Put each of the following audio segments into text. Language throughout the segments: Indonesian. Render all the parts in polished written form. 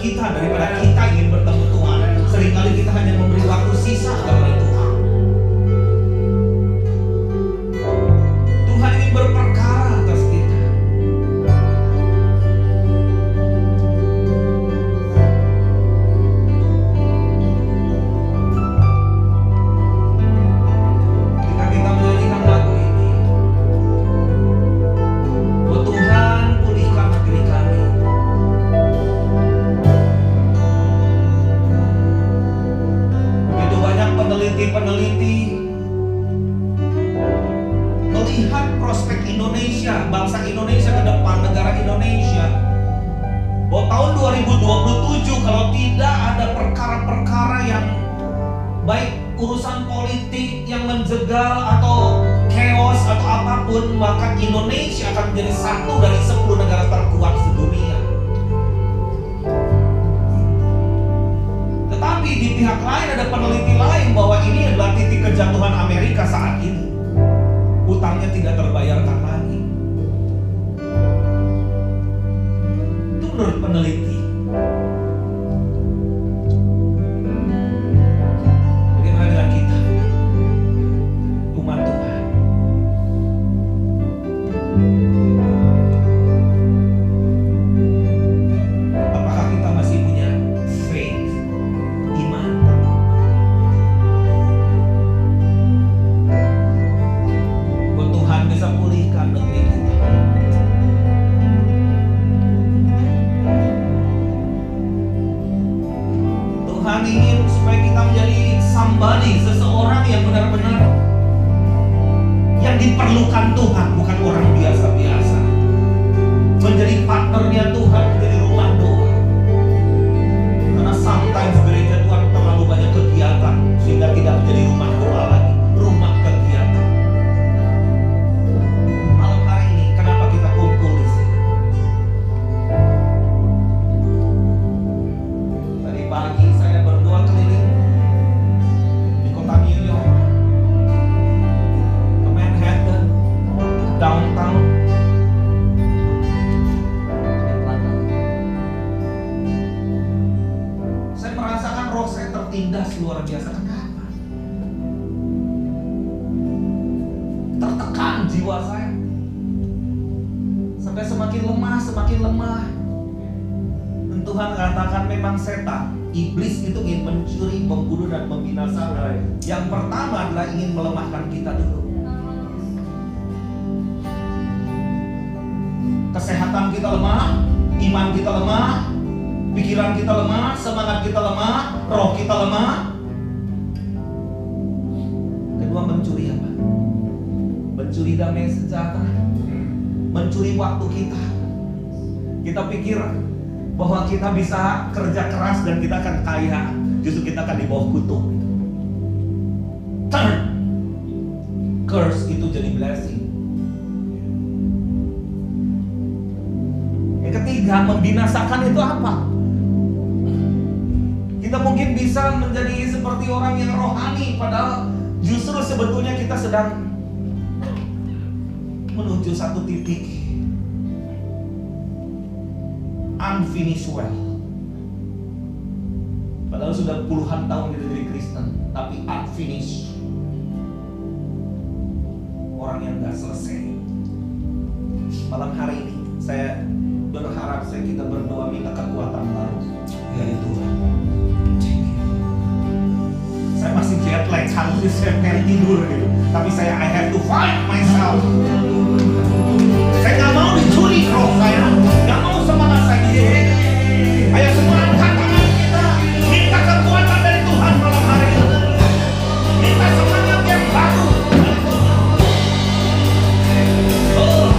kita daripada kita ingin bertemu Tuhan. Seringkali kita hanya memberi waktu sisa kepada Tuhan. Tuhan ingin berperkara atas kita. Ketika kita menyanyikan lagu ini, oh Tuhan, pulihkan negeri kami. Begitu banyak peneliti-peneliti melihat prospek Indonesia, bangsa Indonesia ke depan, negara Indonesia, bahwa tahun 2027 kalau tidak ada perkara-perkara yang baik urusan politik yang menjegal atau chaos atau apapun, maka Indonesia akan menjadi satu dari 10 negara terkuat sedunia. Tetapi di pihak lain ada peneliti lain bahwa ini adalah titik kejatuhan Amerika saat ini. Utangnya tidak terbayarkan lagi. Itu menurut peneliti. Bagaimana dengan kita, umat Tuhan? Apakah kita masih punya faith, iman? Bahwa Tuhan bisa pulihkan negeri kita. Tuhan ingin supaya kita menjadi somebody, seseorang yang benar-benar yang diperlukan Tuhan, bukan orang biasa-biasa. Menjadi partnernya Tuhan, menjadi rumah doa. Karena sometimes gereja Tuhan terlalu banyak kegiatan sehingga tidak menjadi rumah doa lagi, rumah kegiatan. Malam hari ini kenapa kita kumpul di sini? Tadi pagi saya berdoa keliling di kota New York, ke Manhattan, ke downtown. Saya merasakan roh saya tertindas luar biasa. Kenapa? Tertekan jiwa saya. Sampai semakin lemah, semakin lemah. Dan Tuhan katakan memang setan, iblis itu ingin mencuri, membunuh, dan membinasakan. Yang pertama adalah ingin melemahkan kita dulu. Kesehatan kita lemah, iman kita lemah, pikiran kita lemah, semangat kita lemah, roh kita lemah. Kedua, mencuri apa? Mencuri damai sejahtera, mencuri waktu kita. Kita pikir bahwa kita bisa kerja keras dan kita akan kaya, justru kita akan di bawah kutuk. Turn, curse itu jadi blessing. Yang ketiga, membinasakan itu apa? Kita mungkin bisa menjadi seperti orang yang rohani, padahal justru sebetulnya kita sedang menuju satu titik unfinished well. Padahal sudah puluhan tahun di negeri Kristen, tapi unfinished. Orang yang gak selesai. Malam hari ini saya berharap kita berdoa minta kekuatan baru dari Tuhan. Saya masih jet lag, harusnya saya pengen tidur gitu. Tapi saya I have to fight myself. Saya gak mau dicuri roh saya, gak mau semangat saya. Ayo semua angkat tangan kita, minta kekuatan dari Tuhan malam hari ini. Minta semangat yang baru. Oh,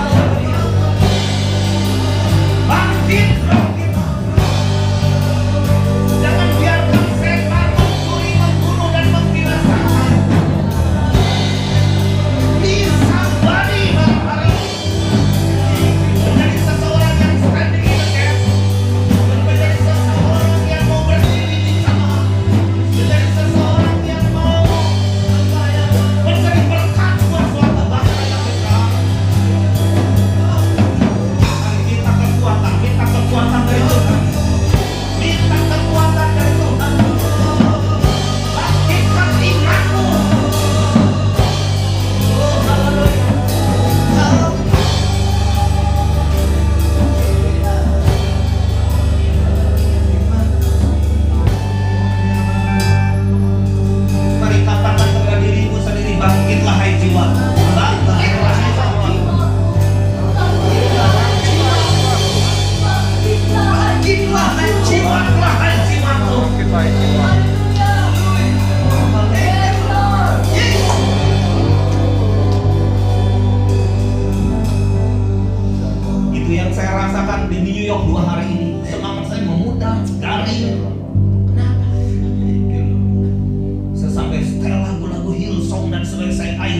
bangkit roh kita. Jangan biarkan setan mencuri, membunuh, dan membinasakan. Bisa bani malam hari ini. Menjadi seseorang yang standing in the gap. Menjadi seseorang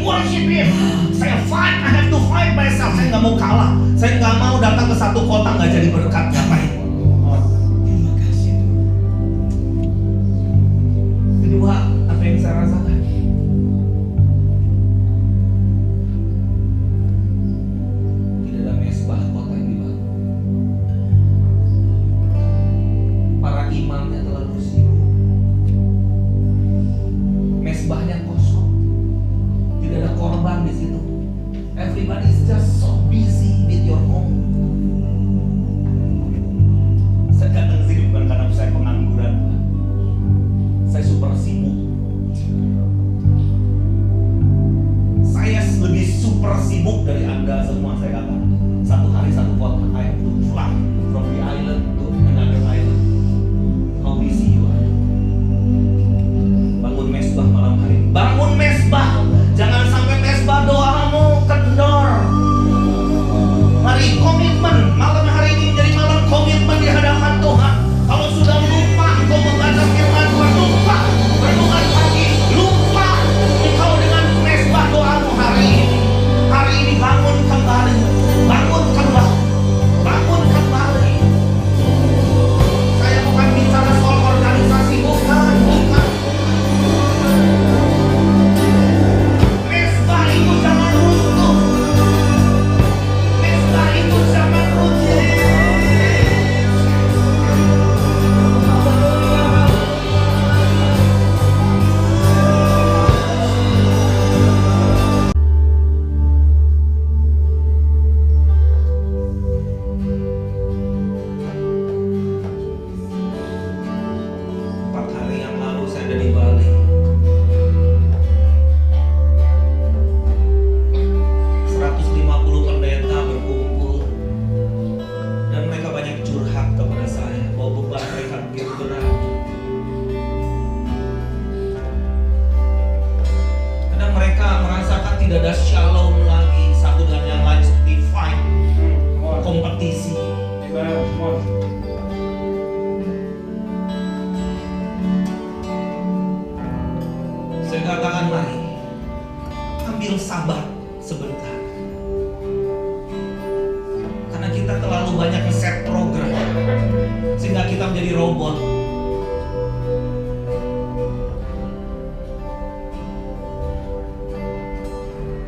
worship Him. Saya fight, I have to fight myself. Saya nggak mau kalah. Saya nggak mau datang ke satu kota nggak jadi berkat. Ngapain? Terima kasih. Kedua, apa yang saya rasakan? Tidak ada mesbah kota yang dibangun. Para imamnya terlalu sibuk. Mesbahnya kosong. Tidak ada korban di situ. Everybody is just so busy with your own. Saya datang ke sini bukan karena saya pengangguran. Saya super sibuk. Saya lebih super sibuk dari Anda semua. Saya katakan satu hari satu kota. I have to fly from the island to another island. How busy you are. Bangun mesbah malam hari ini. Bangun mesbah. Jangan sampai mesbah doamu kendor. Mari komitmen. Malam hari ini menjadi malam komitmen di hadapan Tuhan. Kalau sudah lupa engkau membaca firman Tuhan, lupa renungan pagi, lupa engkau dengan mesbah doamu hari ini. Hari ini bangun kembali. Bangun kembali. Bangun kembali. Saya bukan bicara soal organisasi, bukan. Mesbah itu jangan runtuh. Mesbah itu jangan runtuh. Empat hari yang lalu saya ada di Bali. 150 pendeta berkumpul dan mereka banyak curhat kepada saya bahwa beban mereka begitu berat. Kadang mereka merasakan tidak ada shalom lagi satu dengan yang lain, seperti fight, kompetisi. Saya katakan mari ambil sabar sebentar. Karena kita terlalu banyak nge-set program sehingga kita menjadi robot.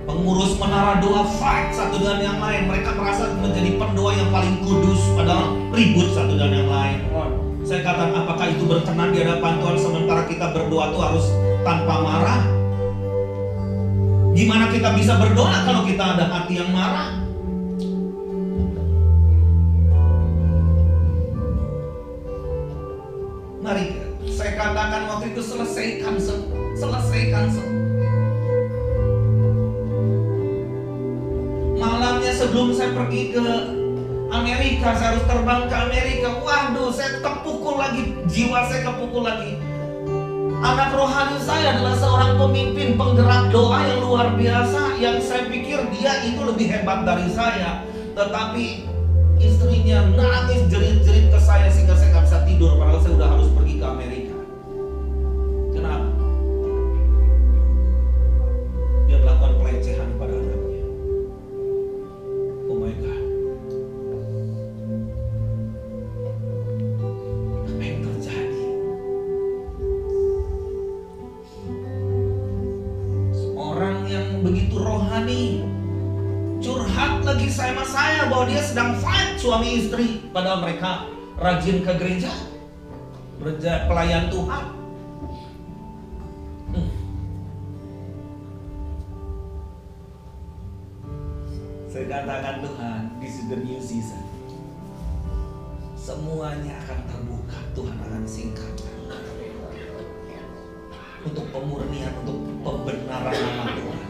Pengurus menara doa fight satu dengan yang lain. Mereka merasa menjadi pendoa yang paling kudus, padahal ribut satu dengan yang lain. Saya katakan, apakah itu berkenan di hadapan Tuhan sementara kita berdoa itu harus tanpa marah? Gimana kita bisa berdoa kalau kita ada hati yang marah? Mari, saya katakan waktu itu selesaikan semua. Malamnya sebelum saya pergi ke Amerika, saya harus terbang ke Amerika. Waduh, saya kepukul lagi, jiwa saya kepukul lagi. Anak rohani saya adalah seorang pemimpin penggerak doa yang luar biasa, yang saya pikir dia itu lebih hebat dari saya. Tetapi istrinya nangis jerit-jerit ke saya sehingga saya nggak bisa tidur, padahal saya udah harus pergi ke Amerika. Kenapa? Dia melakukan pelecehan pada anaknya. Oh my God. Apa yang terjadi? Seorang yang begitu rohani curhat lagi sama saya bahwa dia sedang fight suami istri, padahal mereka rajin ke gereja, pelayan Tuhan. Saya katakan, Tuhan, this is the new season. Semuanya akan terbuka, Tuhan akan singkapkan untuk pemurnian, untuk pembenaran nama Tuhan.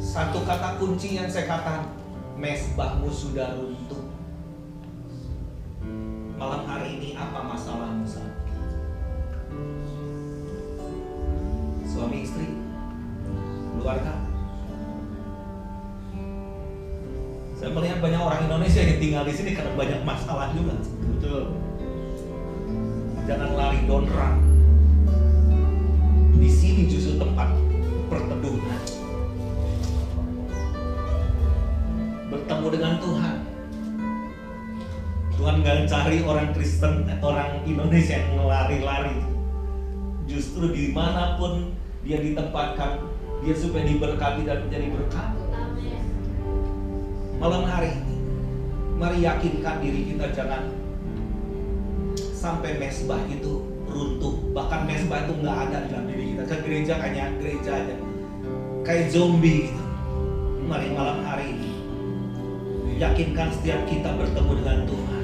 Satu kata kunci yang saya katakan, mesbahmu sudah runtuh. Malam hari ini apa masalahmu saat ini? Suami istri, keluarga. Saya melihat banyak orang Indonesia yang tinggal di sini karena banyak masalah juga. Betul. Jangan lari, don't run. Di sini justru bertemu dengan Tuhan. Tuhan gak cari orang Kristen, orang Indonesia yang lari-lari. Justru dimanapun dia ditempatkan, dia supaya diberkati dan menjadi berkat. Malam hari ini, mari yakinkan diri kita, jangan sampai mesbah itu runtuh. Bahkan mesbah itu nggak ada dalam diri kita. Ke gereja hanya gereja aja, kayak zombie gitu. Mari malam hari ini yakinkan setiap kita bertemu dengan Tuhan.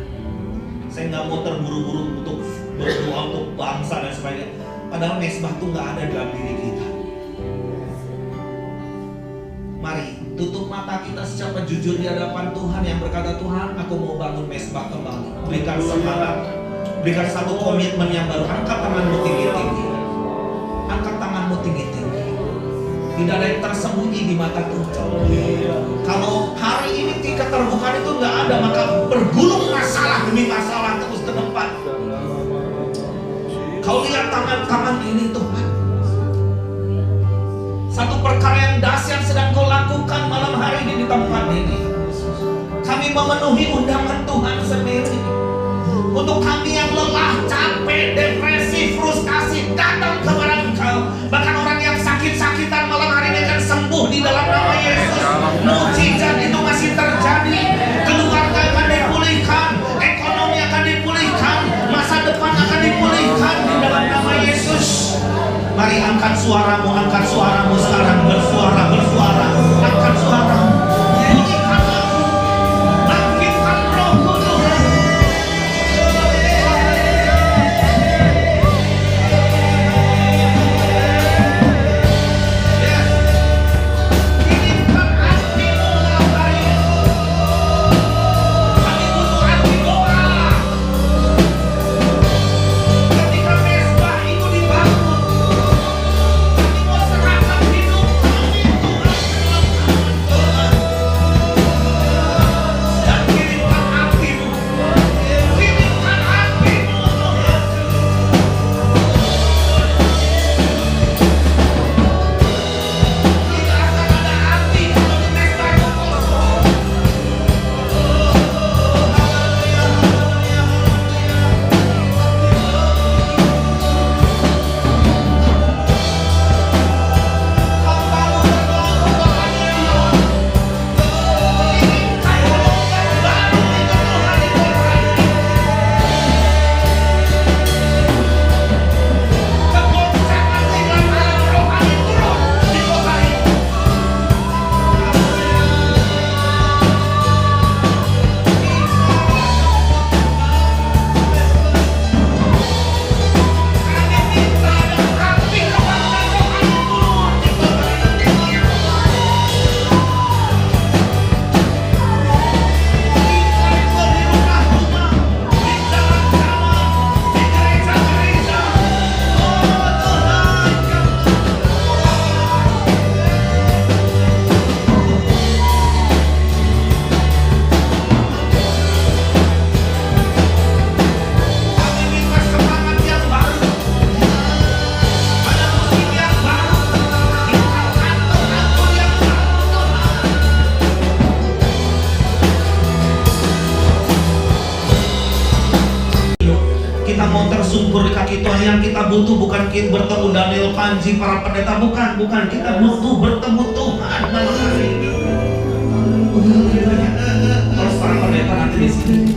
Saya nggak mau terburu-buru untuk berdoa untuk bangsa dan sebagainya. Padahal mesbah itu nggak ada dalam diri kita. Mari tutup mata kita secara jujur di hadapan Tuhan yang berkata, Tuhan, aku mau bangun mesbah kembali. Berikan semangat, berikan satu komitmen yang baru. Angkat tanganmu tinggi-tinggi. Angkat tanganmu tinggi-tinggi. Tidak ada yang tersembunyi di mata Tuhan. Kalau hari ini tingkat keterbukaan itu nggak ada, maka bergulung masalah demi masalah terus ke depan. Kau lihat tangan-tangan ini Tuhan. Satu perkara yang dahsyat sedang kau lakukan malam hari ini di tempat ini. Kami memenuhi undangan Tuhan sendiri. Untuk kami yang lelah, capek, depresi, frustasi, datang kepada Engkau. Bahkan orang yang sakit-sakitan malam hari ini akan sembuh di dalam nama Yesus. Mujizat itu masih terjadi. Keluarga akan dipulihkan, ekonomi akan dipulihkan, masa depan akan dipulihkan di dalam nama Yesus. Mari angkat suaramu sekarang, bersuara, angkat suaramu. Nyanyikan lagu, bangkitkan Roh Kudus. Kirimkan hatimu malam hari ini. Kami butuh hati doa. Ketika mesbah itu dibangun, tersungkur di kaki Tuhan. Yang kita butuh bukan kita bertemu Daniel, Panji, para pendeta, bukan. Kita butuh bertemu Tuhan malam hari ini. Terus para pendeta nanti di sini.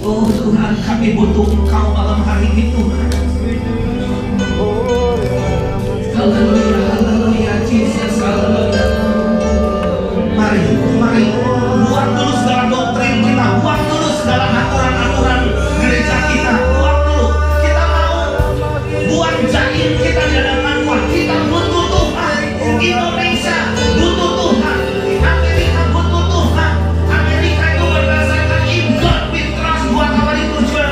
Oh Tuhan, kami butuh Engkau malam hari ini Tuhan. Haleluya, Jesus, haleluya. Mari, buang dulu segala doktrin kita, buang dulu segala aturan-aturan gereja kita, buang dulu. Kita mau buang jaim kita di hadapan Tuhan. Kita butuh Tuhan. Indonesia butuh Tuhan. Amerika butuh Tuhan. Amerika itu berdasarkan In God We Trust 2 Korintus 14.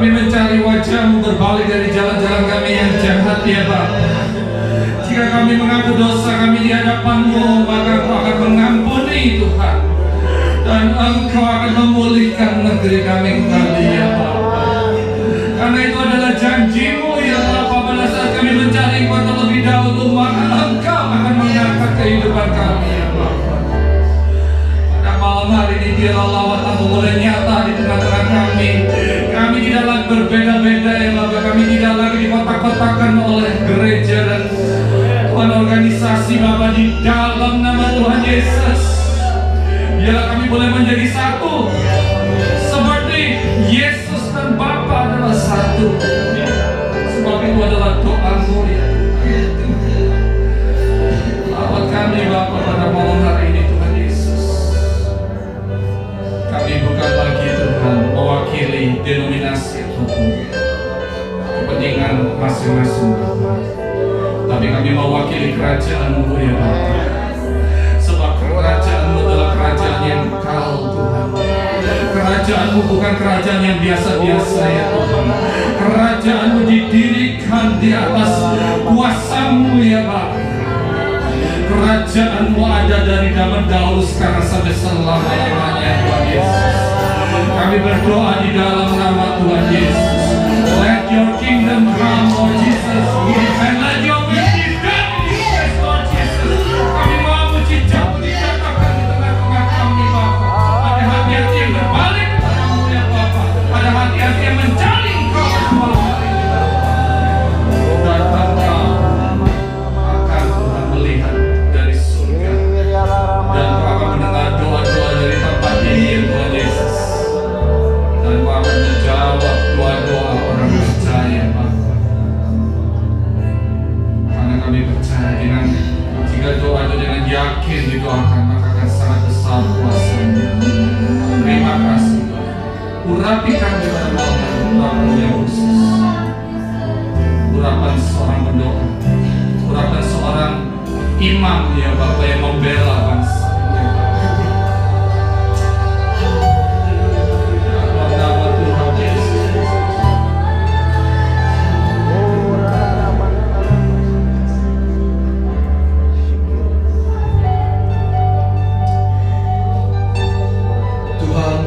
Kami mencari wajah-Mu, berbalik dari jalan-jalan kami yang jahat ya Bapa. Jika kami mengaku dosa kami di hadapan-Mu, maka Engkau akan mengampuni Tuhan, dan Engkau akan memulihkan negeri kami kembali ya Bapa. Karena itu adalah janji-Mu ya Bapa. Pada saat kami mencari Engkau terlebih dahulu, maka Engkau akan mengangkat kehidupan kami ya Bapa. Pada malam hari ini biarlah lawatan-Mu boleh nyata di tengah-tengah kami. Kami tidak lagi berbeda-beda ya Bapa. Kami tidak lagi dikotak-kotakan oleh gereja dan Tuhan organisasi Bapa, di dalam nama Tuhan Yesus. Biarlah kami boleh menjadi satu, seperti Yesus dan Bapa adalah satu. Sebab itu adalah doa-Mu ya. Lawat kami Bapa pada malam hari ini Tuhan Yesus. Kami bukan lagi Tuhan mewakili denominasi ataupun kepentingan masing-masing Bapa, tapi kami mewakili kerajaan-Mu ya Bapa. Sebab kerajaan-Mu adalah kerajaan yang kekal Tuhan. Kerajaan-Mu bukan kerajaan yang biasa-biasa ya Tuhan. Kerajaan-Mu didirikan di atas kuasa-Mu ya Bapa. Kerajaan-Mu ada dari zaman dahulu, sekarang sampai selama-lamanya Tuhan Yesus. Kami berdoa di dalam nama Tuhan Yesus. Let your kingdom come, Lord Jesus, and let your will be done in this place, Lord Jesus. Kami mau mujizat-Mu dinyatakan di tengah-tengah kami Bapa. Ada hati-hati yang berbalik kepada-Mu ya Bapa. Ada hati-hati yang mencari Engkau pada malam hari ini Bapa. Dan Engkau akan Tuhan melihat dari surga, dan Engkau akan mendengar doa-doa dari tempat ini ya Tuhan Yesus. Dan Engkau akan menjawab doa-doa orang percaya Bapa. Karena kami percaya dengan jika doa itu dengan yakin didoakan, maka akan sangat besar kuasa-Mu. Terima kasih Tuhan. Urapi kami pada malam hari, urapan yang khusus, urapan seorang pendoa, urapan seorang imam ya Bapa yang membela bangsa ya Bapa. Dalam nama Tuhan Yesus. Tuhan,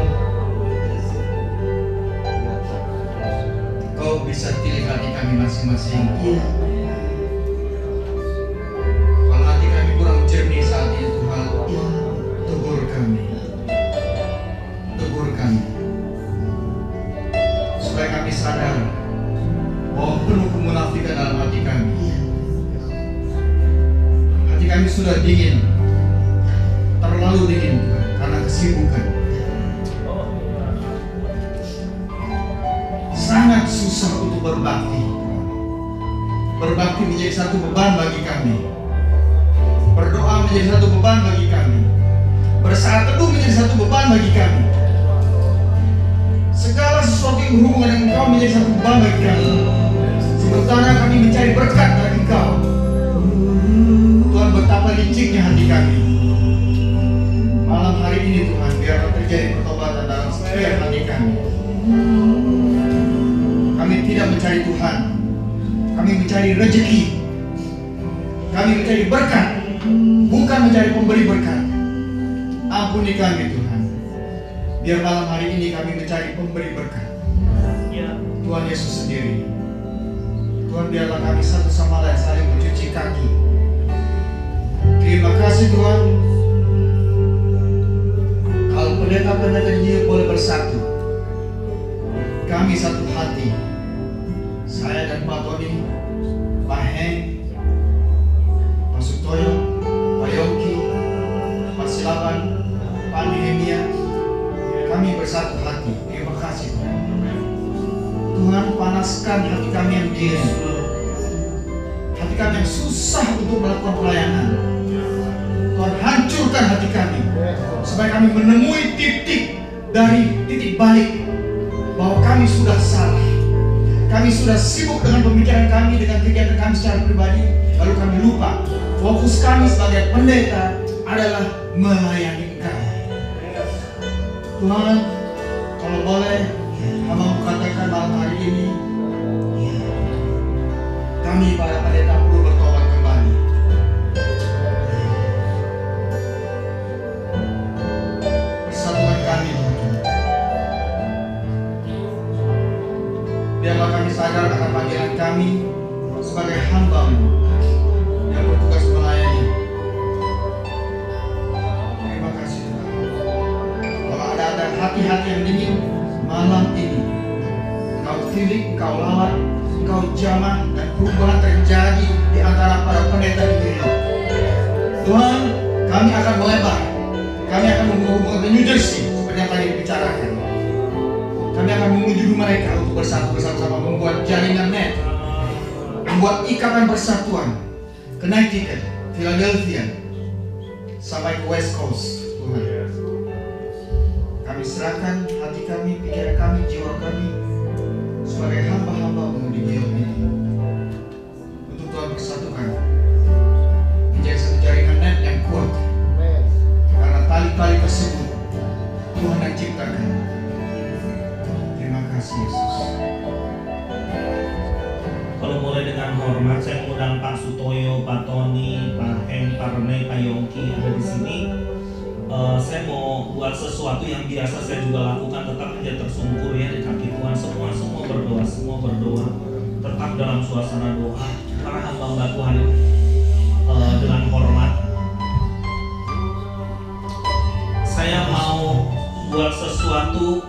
Kau bisa pilih hati kami masing-masing. Kalau hati kami kurang jernih saat ini Tuhan, tegur kami, supaya kami sadar bahwa penuh kemunafikan dalam hati kami. Hati kami sudah dingin, terlalu dingin Tuhan, karena kesibukan. Sangat susah untuk berbakti. Berbakti menjadi satu beban bagi kami. Berdoa menjadi satu beban bagi kami. Bersaat teduh menjadi satu beban bagi kami. Segala sesuatu yang berhubungan dengan Engkau menjadi satu beban bagi kami. Sementara kami mencari berkat dari Engkau. Tuhan, betapa liciknya hati kami. Malam hari ini Tuhan, biarlah terjadi pertobatan dalam setiap hati kami. Kami tidak mencari Tuhan, kami mencari rezeki, kami mencari berkat, bukan mencari pemberi berkat. Ampuni kami Tuhan, biar malam hari ini kami mencari pemberi berkat. Tuhan Yesus sendiri. Tuhan, biarlah kami satu sama lain saling mencuci kaki. Terima kasih Tuhan. Kalau pendeta-pendeta ini boleh bersatu, kami satu hati. Saya dan Pak Tony, Pak Heng, Pak Sutoyo, Pak Yogi, Pak Silaban, Pak Nehemia, kami bersatu hati. Terima kasih Tuhan. Tuhan, panaskan hati kami yang dingin, hati kami yang susah untuk melakukan pelayanan. Tuhan, hancurkan hati kami supaya kami menemui titik dari titik balik bahwa kami sudah salah. Kami sudah sibuk dengan pemikiran kami, dengan kegiatan kami secara pribadi, lalu kami lupa fokus kami sebagai pendeta adalah melayani Engkau. Tuhan, kalau boleh, hamba katakan malam hari Kami para pendeta perlu bertobat kembali. Persatukan kami, Tuhan. Biarlah kami sadar akan panggilan kami sebagai hamba-Mu yang bertugas melayani. Terima kasih, Tuhan. Kalau ada hati-hati yang dingin malam ini, Engkau tilik, Engkau lawat, Engkau jamah, dan perubahan terjadi di antara para pendeta di dunia. Tuhan, kami akan melebar. Kami akan menghubungkan ke New Jersey seperti yang tadi dibicarakan. Kami akan mengunjungi mereka untuk bersama-sama membuat jaringan net, membuat ikatan persatuan, Connecticut, Philadelphia, sampai ke West Coast. Tuhan, kami serahkan hati kami, pikiran kami, jiwa kami sebagai hamba-hamba-Mu di bumi ini. Untuk Tuhan persatukan menjadi satu jaringan net yang kuat, karena tali-tali tersebut Tuhan yang ciptakan. Terima kasih Yesus. Kalau mulai dengan hormat, saya mengundang Pak Sutoyo, Pak Tony, Pak Heng, Pak Rene, Pak Yongki ada di sini. Saya mau buat sesuatu yang biasa saya juga lakukan, tetap aja tersungkur ya di kaki Tuhan. Semua berdoa, tetap dalam suasana doa. Para hamba-hamba Tuhan dengan hormat, saya mau buat sesuatu.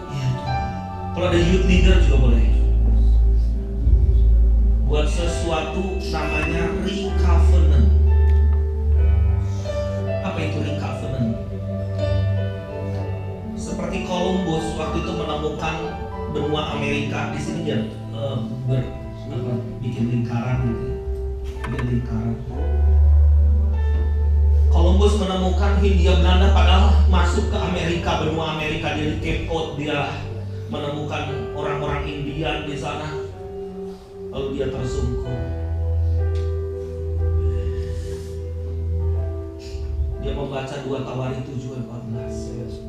Kalau ada youth leader juga boleh. Buat sesuatu namanya recovenant. Apa itu recovenant? Seperti Columbus waktu itu menemukan benua Amerika, di sini dia bikin lingkaran gitu. Columbus menemukan Hindia Belanda, padahal masuk ke Amerika, benua Amerika, dia di Cape Cod, dia menemukan orang-orang Indian di sana. Lalu dia tersungkur. Dia membaca 2 Tawari 7:14.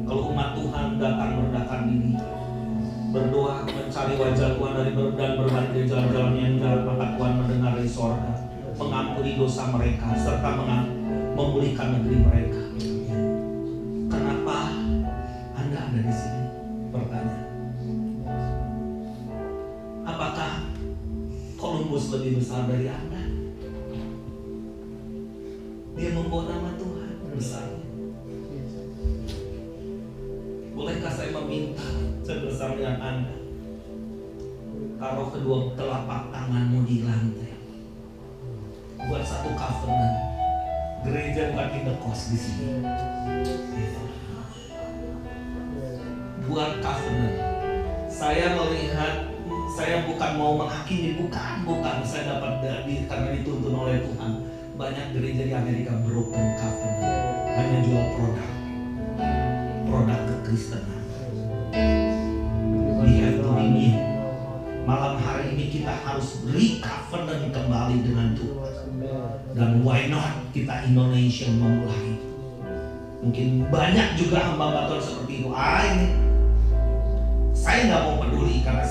Kalau umat Tuhan datang merendahkan diri, berdoa, mencari wajah Tuhan dan berbalik dari jalan-jalan yang jalan, maka Tuhan mendengar dari sorga, mengampuni dosa mereka, serta memulihkan negeri mereka. Kenapa Anda ada di sini? Pertanyaan. Apakah Columbus lebih besar dari Anda? Dia membawa nama Tuhan besarnya. Bolehkah saya meminta sebesar dengan Anda? Taruh kedua telapak tanganmu di lantai. Buat satu covenant. Gereja bukan Pentecost di sini. Buat covenant. Saya melihat, saya bukan mau menghakimi, bukan. Saya dapat karena dituntun oleh Tuhan. Banyak gereja di Amerika broken covenant, hanya jual produk kekristenan. Lihat ini, malam hari ini kita harus recovenant kembali dengan Tuhan. Dan why not kita Indonesia memulai? Mungkin banyak juga hamba Tuhan seperti itu. Saya nggak mau peduli karena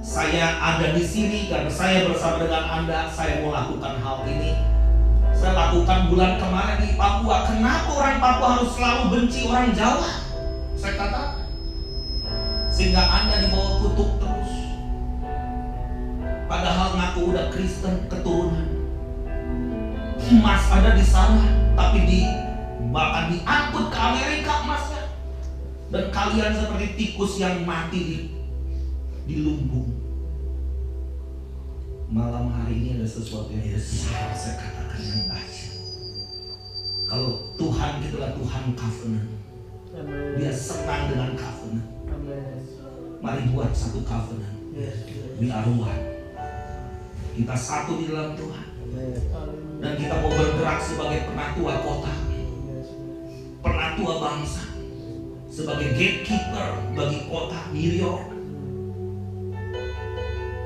saya ada di sini, karena saya bersama dengan Anda. Saya mau lakukan hal ini. Saya lakukan bulan kemarin di Papua. Kenapa orang Papua harus selalu benci orang Jawa? Saya katakan, sehingga Anda dibawa kutuk terus. Padahal ngaku udah Kristen keturunan. Emas ada di sana, tapi bahkan diangkut ke Amerika emasnya. Dan kalian seperti tikus yang mati di lumbung. Malam hari ini ada sesuatu yang besar, saya katakan yang dahsyat. Kalau Tuhan kita adalah Tuhan covenant, Dia senang dengan covenant. Mari buat satu covenant di Arwah. Kita satu di dalam Tuhan, dan kita mau bergerak sebagai penatua kota, penatua bangsa, sebagai gatekeeper bagi kota New York.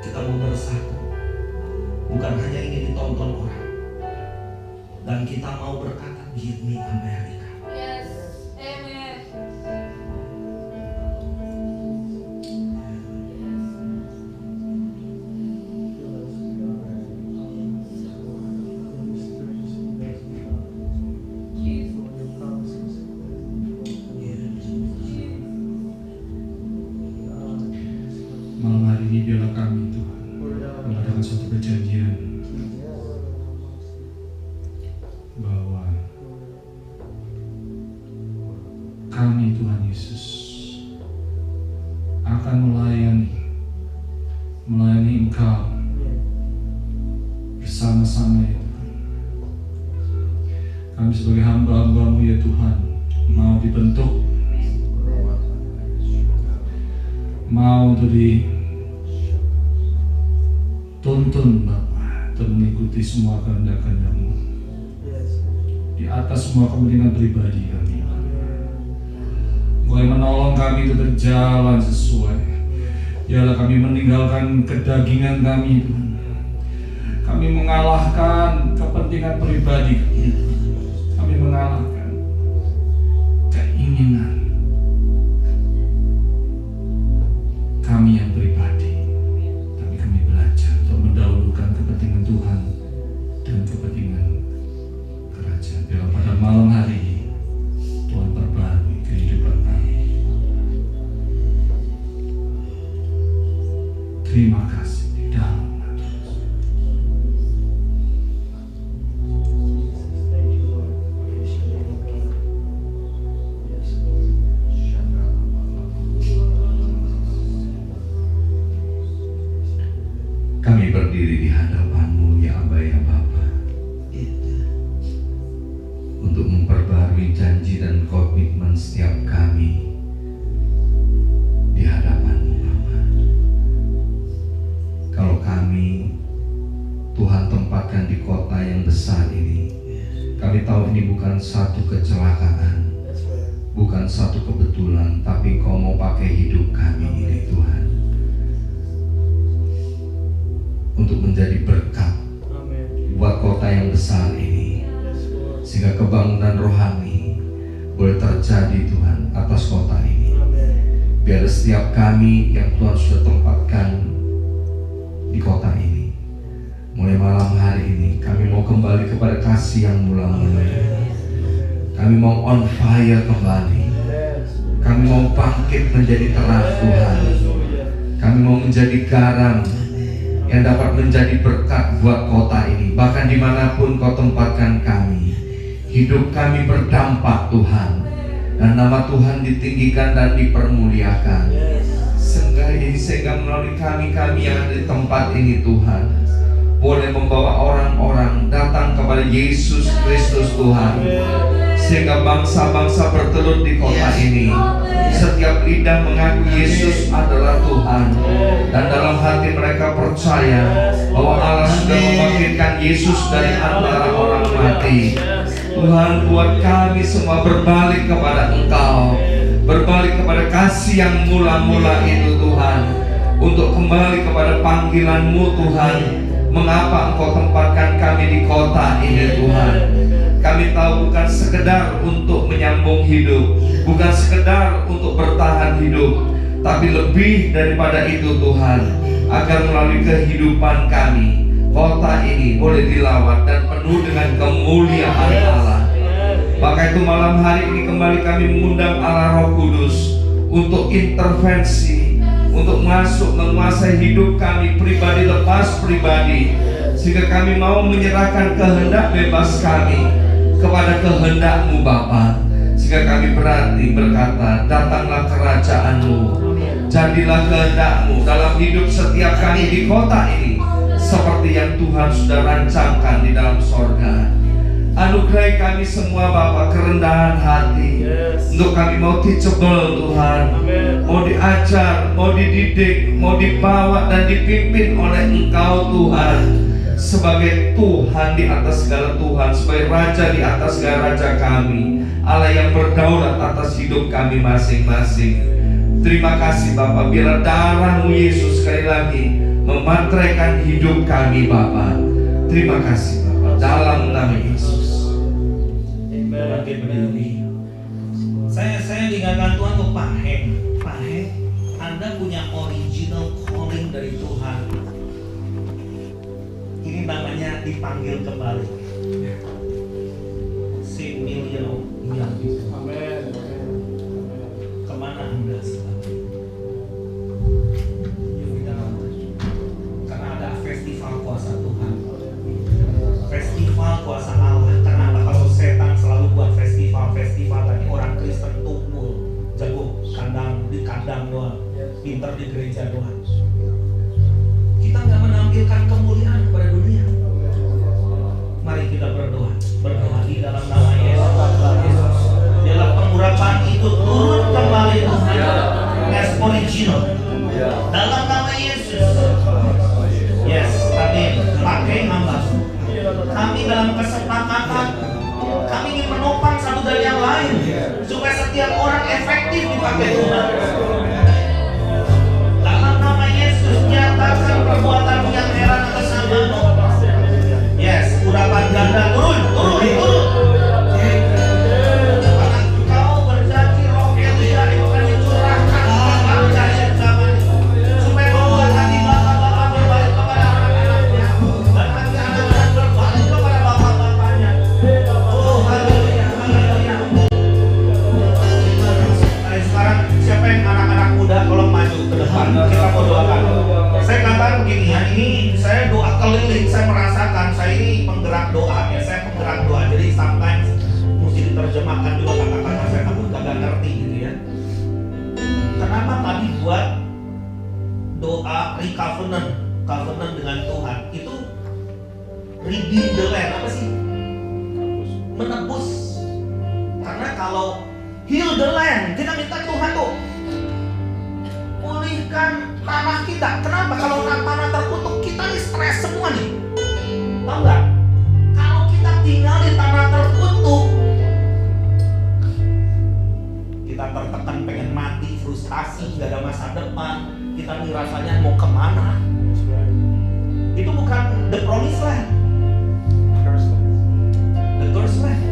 Kita mau bersatu, bukan hanya ingin ditonton orang, dan kita mau berkata, give me America. Yes, amen. malam hari ini biarlah kami Tuhan mengadakan suatu perjanjian bahwa kami Tuhan Yesus akan melayani Engkau bersama-sama ya Tuhan. Kami sebagai hamba-hamba-Mu ya Tuhan mau dibentuk, mau untuk dituntun Bapa untuk mengikuti semua kehendak-kehendak-Mu di atas semua kepentingan pribadi kami. Engkau yang menolong kami itu berjalan sesuai. Biarlah kami meninggalkan kedagingan kami Tuhan. Kami mengalahkan kepentingan pribadi kami. Kami mengalahkan keinginan kami yang pribadi. Tapi kami belajar untuk mendahulukan kepentingan Tuhan dan kepentingan kerajaan. Biarlah pada malam hari ini Tuhan perbarui kehidupan kami. Terima kasih di dalam nama Yesus. Kami berdiri di hadapan-Mu ya Aba ya Bapa untuk memperbarui janji dan komitmen setiap kami di hadapan-Mu Bapa. Kalau kami Tuhan tempatkan di kota yang besar ini, kami tahu ini bukan satu kecelakaan, bukan satu kebetulan, tapi Kau mau pakai hidup kami ini Tuhan untuk menjadi berkat buat kota yang besar ini, sehingga kebangunan rohani boleh terjadi Tuhan atas kota ini. Biar setiap kami yang Tuhan sudah tempatkan di kota ini, mulai malam hari ini kami mau kembali kepada kasih yang mula-mula. Kami mau on fire kembali. Kami mau bangkit menjadi terang Tuhan. Kami mau menjadi garam yang dapat menjadi berkat buat kota ini. Bahkan dimanapun Kau tempatkan kami, hidup kami berdampak Tuhan, dan nama Tuhan ditinggikan dan dipermuliakan. Sehingga melalui kami yang ada di tempat ini Tuhan, boleh membawa orang-orang datang kepada Yesus Kristus Tuhan. Sehingga bangsa-bangsa bertelur di kota ini. Setiap lidah mengaku Yesus adalah Tuhan, dan dalam hati mereka percaya bahwa Allah sudah membangkitkan Yesus dari antara orang mati. Tuhan, buat kami semua berbalik kepada Engkau, berbalik kepada kasih yang mula-mula itu Tuhan, untuk kembali kepada panggilan-Mu Tuhan. Mengapa Engkau tempatkan kami di kota ini Tuhan? Kami tahu bukan sekedar untuk menyambung hidup, bukan sekedar untuk bertahan hidup, tapi lebih daripada itu Tuhan, agar melalui kehidupan kami, kota ini boleh dilawat dan penuh dengan kemuliaan Allah. Maka itu malam hari ini kembali kami mengundang Allah Roh Kudus untuk intervensi, untuk masuk menguasai hidup kami pribadi lepas pribadi, sehingga kami mau menyerahkan kehendak bebas kami kepada kehendak-Mu Bapa. Sehingga kami berani berkata, datanglah kerajaan-Mu, jadilah kehendak-Mu dalam hidup setiap kami di kota ini, seperti yang Tuhan sudah rancangkan di dalam sorga. Anugerahi kami semua Bapa kerendahan hati, untuk kami mau teachable Tuhan, mau diajar, mau dididik, mau dibawa dan dipimpin oleh Engkau Tuhan, sebagai Tuhan di atas segala Tuhan, sebagai Raja di atas segala Raja kami, Allah yang berdaulat atas hidup kami masing-masing. Terima kasih Bapa, biarlah darah-Mu Yesus sekali lagi memantraikan hidup kami Bapa. Terima kasih Bapa, dalam nama Yesus. Bangkit berdiri. Saya diingatkan Tuhan untuk Pak Heng. Pak Heng, Anda punya original calling dari Tuhan. Ini namanya dipanggil kembali. Si million yang itu. Kemana Anda sekarang? pinter di gereja doang. Kita nggak menampilkan kemuliaan kepada dunia. Mari kita berdoa di dalam nama Yesus. Dalam pengurapan itu turun kembali Tuhan as original. Dalam nama Yesus. Yes, amin. Pakai hamba. Kami dalam kesepakatan, kami ingin menopang satu dan yang lain supaya setiap orang efektif dipakai Tuhan. Dalam nama Yesus, nyatakan perbuatan yang heran atas nama-Mu. Yes, urapan ganda turun. Karena Engkau berjanji Roh Elia itu akan dicurahkan dari zaman supaya membuat hati bapak-bapak berbalik kepada anak-anaknya dan hati anak-anak berbalik kepada bapak-bapaknya. Oh, haleluya. Nah, sekarang siapa yang anak-anak muda tolong maju ke depan, kita mau doakan. Saya katakan begini ya, ini saya doa keliling, saya merasakan saya ini penggerak doa ya, saya penggerak doa. Jadi sometimes mesti diterjemahkan juga kata-kata saya takut gak ngerti gitu ya. Kenapa tadi buat doa recovenant dengan Tuhan itu redeem the land, apa sih? Menebus. Karena kalau heal the land, kita minta Tuhan tuh pulihkan tanah kita. Kenapa? Kalau tanah terkutuk, kita nih stres semua nih. Tahu nggak? Kalau kita tinggal di tanah terkutuk, kita tertekan, pengen mati, frustasi, gak ada masa depan. Kita nih rasanya mau kemana? Itu bukan the promised land, the cursed land.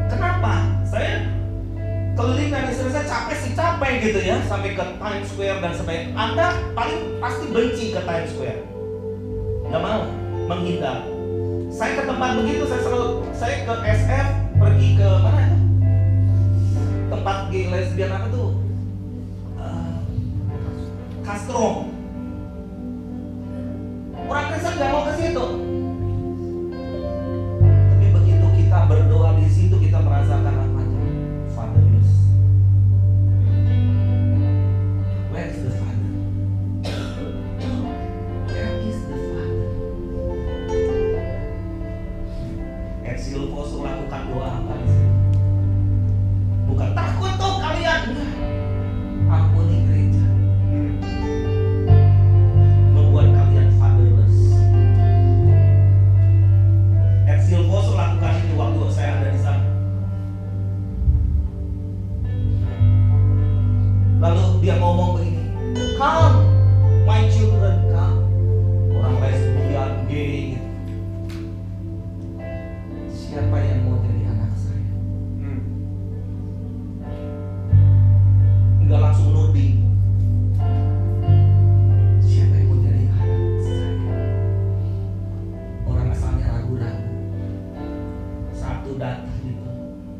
Kenapa? Saya keliling dan istri saya capek gitu ya, sampai ke Times Square dan sebagainya. Anda paling pasti benci ke Times Square, nggak mau, menghindar. Saya ke tempat begitu, saya ke SF, pergi ke mana itu? Tempat gay lesbian apa tuh? Castro. Orang Kristen nggak mau ke situ. Tapi begitu kita berdoa di situ, kita merasakan apa? Fatherless. Where is the Father? Where is the Father? Silvos melakukan doa apa di sini? Bukan takut tuh kalian, enggak. Ampuni gereja. Membuat kalian fatherless. Silvos melakukan itu waktu saya ada di sana. Lalu dia ngomong begini, "Come, my children, come." Orang lesbian, gay gitu. Siapa yang mau jadi anak saya? Enggak langsung nuding. Siapa yang mau jadi anak saya? Orang asalnya ragu-ragu. Satu datang gitu,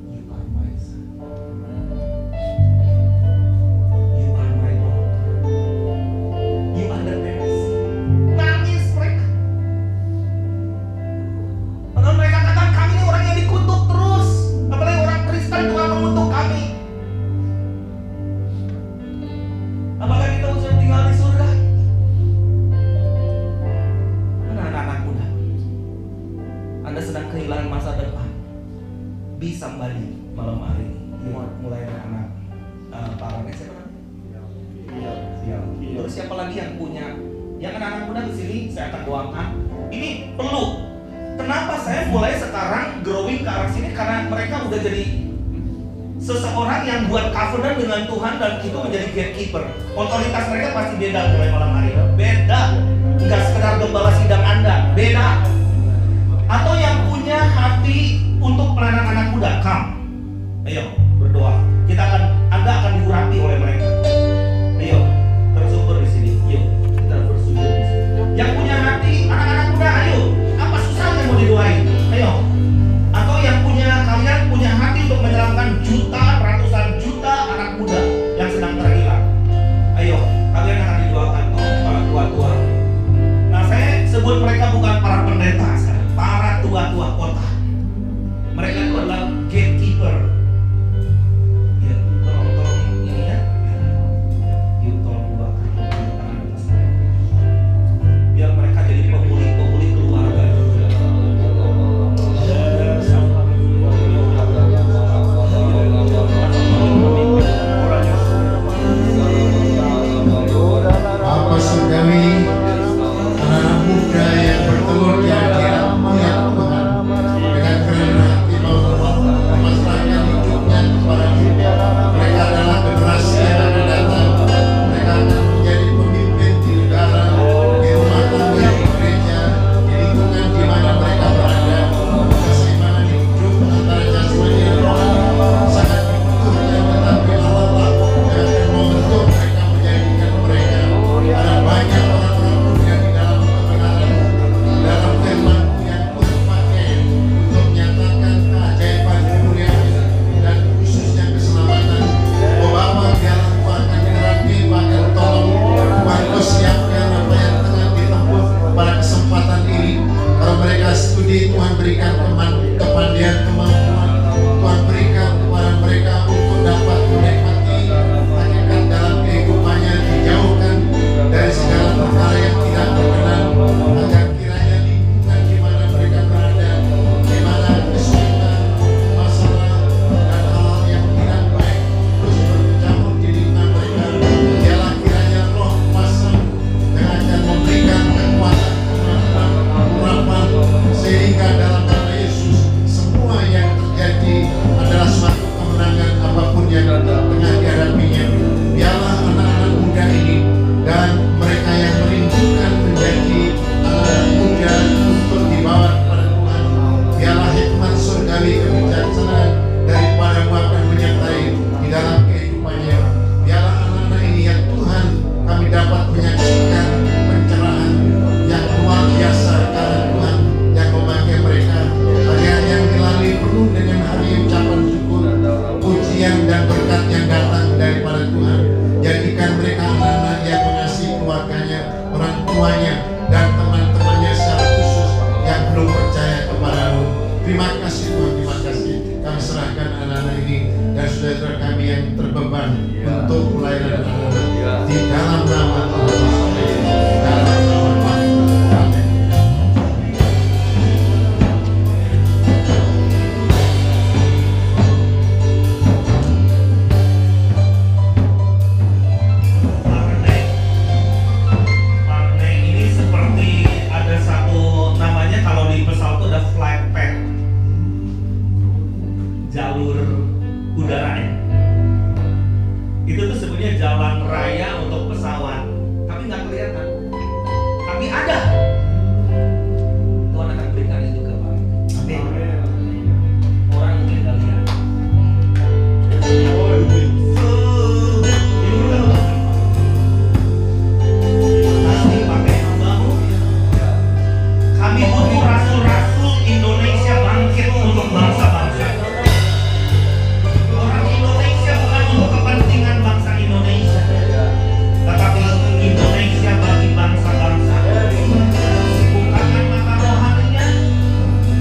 "You are my son. You are my daughter. You are the best." Nangis mereka. Padahal mereka katakan kami ini orang yang dikutuk terus. Apalagi orang Kristen juga mengutuk kami. Apakah kita sudah tinggal di surga? Anak-anak muda, Anda sedang kehilangan masa depan. Be somebody malam hari ini. Mulai dari anak Pak siapa namanya? Terus siapa lagi yang punya? Yang anak-anak muda di sini saya akan doakan. Ini perlu. Kenapa saya mulai sekarang growing ke arah sini? Karena mereka udah jadi seseorang yang buat covenant dengan Tuhan dan itu menjadi gatekeeper. Otoritas mereka pasti beda mulai malam hari. Beda. Enggak sekedar gembala sidang Anda. Beda. Atau yang punya hati untuk pelayanan anak muda, come. Ayo berdoa. Anda akan diurapi oleh mereka. Ayo tersubur di sini. Yuk kita bersujud di sini. Yang punya hati anak-anak muda, ayo. Apa susahnya mau didoain? Ayo. Atau yang kalian punya hati untuk menyelamatkan jutaan, ratusan juta anak muda yang sedang terhilang. Ayo, kalian akan didoakan para tua-tua. Nah, saya sebut mereka bukan para pendeta sekarang, para tua-tua kota. Mereka itu adalah gatekeeper. Ya, semuanya dan teman-temannya secara khusus yang belum percaya kepadamu. Terima kasih Tuhan, terima kasih. Kami serahkan anak-anak ini dan saudara kami yang terbeban untuk pelayanan anak-anak di dalam nama Tuhan Yesus. Dalam nama Tuhan Yesus. Amin. Magnet ini seperti ada satu namanya kalau di pesawat itu ada flight path, jalur udara ya. Itu tuh sebenarnya jalan raya untuk pesawat, tapi nggak kelihatan, tapi ada. Tuhan akan berikan itu ke Pak. Amin. Orang mungkin nggak lihat. Kasih pakai hambamu. Kami butuh rasul-rasul Indonesia bangkit untuk bangsa-bangsa. Orang Indonesia bukan untuk kepentingan bangsa Indonesia, tetapi Indonesia bagi bangsa-bangsa. Bukakan mata rohaninya